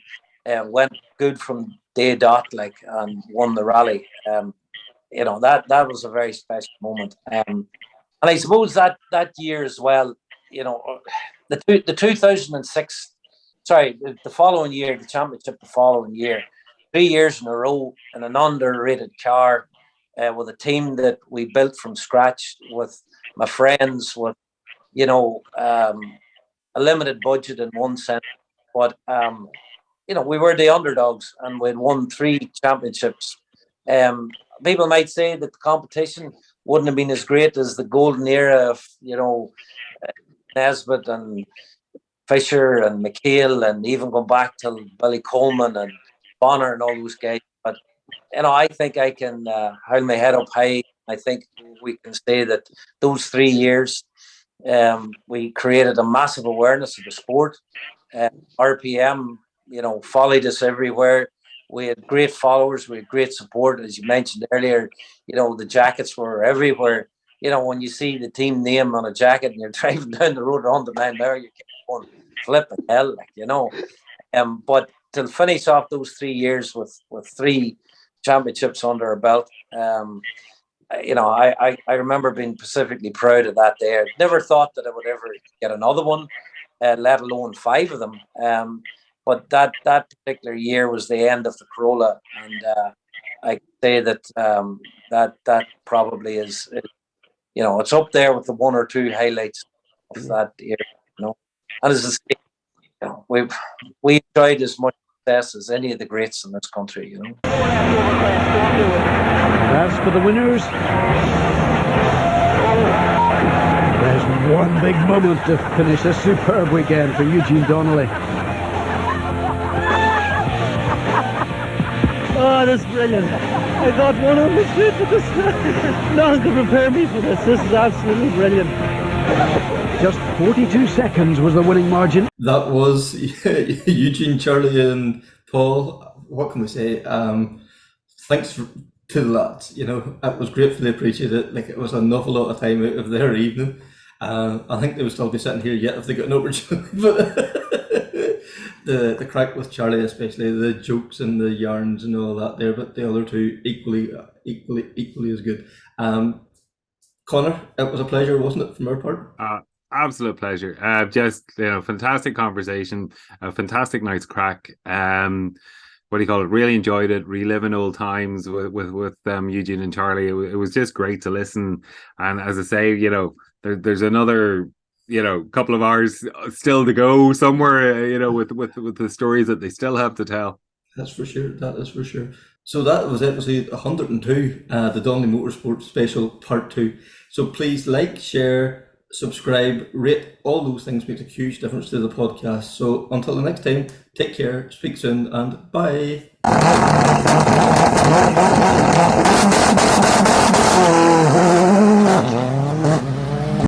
went good from day dot, and won the rally. That was a very special moment. And I suppose that year as well, the 2006, the following year, the championship the following year, 3 years in a row in an underrated car, with a team that we built from scratch, with my friends, with a limited budget in one sense, but we were the underdogs, and we'd won 3 championships. People might say that the competition wouldn't have been as great as the golden era of Nesbitt and Fisher and McHale, and even going back to Billy Coleman and Bonner and all those guys. But I think I can hold my head up high. I think we can say that those 3 years, we created a massive awareness of the sport. RPM, followed us everywhere. We had great followers. We had great support, as you mentioned earlier. The jackets were everywhere. when you see the team name on a jacket and you're driving down the road around the man there, you keep going flipping hell, But to finish off those 3 years with 3 championships under our belt, I remember being specifically proud of that day. I never thought that I would ever get another one, let alone 5 of them. But that particular year was the end of the Corolla, and I can say that that probably is, it's up there with the 1 or 2 highlights of that year. And as I say, we enjoyed as much success as any of the greats in this country. As for the winners, there's one big moment to finish a superb weekend for Eugene Donnelly. Oh, that's brilliant. I thought one of them was good, but no one could prepare me for this. This is absolutely brilliant. Just 42 seconds was the winning margin. That was Eugene, Charlie and Paul. What can we say? Thanks to the lads. It was gratefully appreciated. It was an awful lot of time out of their evening. I think they would still be sitting here yet if they got an opportunity. But the crack with Charlie, especially the jokes and the yarns and all that there, but the other 2 equally as good. Connor, it was a pleasure, wasn't it, from our part? Absolute pleasure. Just fantastic conversation, a fantastic night's crack. What do you call it? Really enjoyed it, reliving old times with Eugene and Charlie. It was just great to listen. And as I say, there's another couple of hours still to go somewhere. With the stories that they still have to tell. That's for sure. That is for sure. So that was episode 102, the Donnelly Motorsport Special Part 2. So please like, share, subscribe, rate. All those things make a huge difference to the podcast. So until the next time, take care, speak soon, and bye.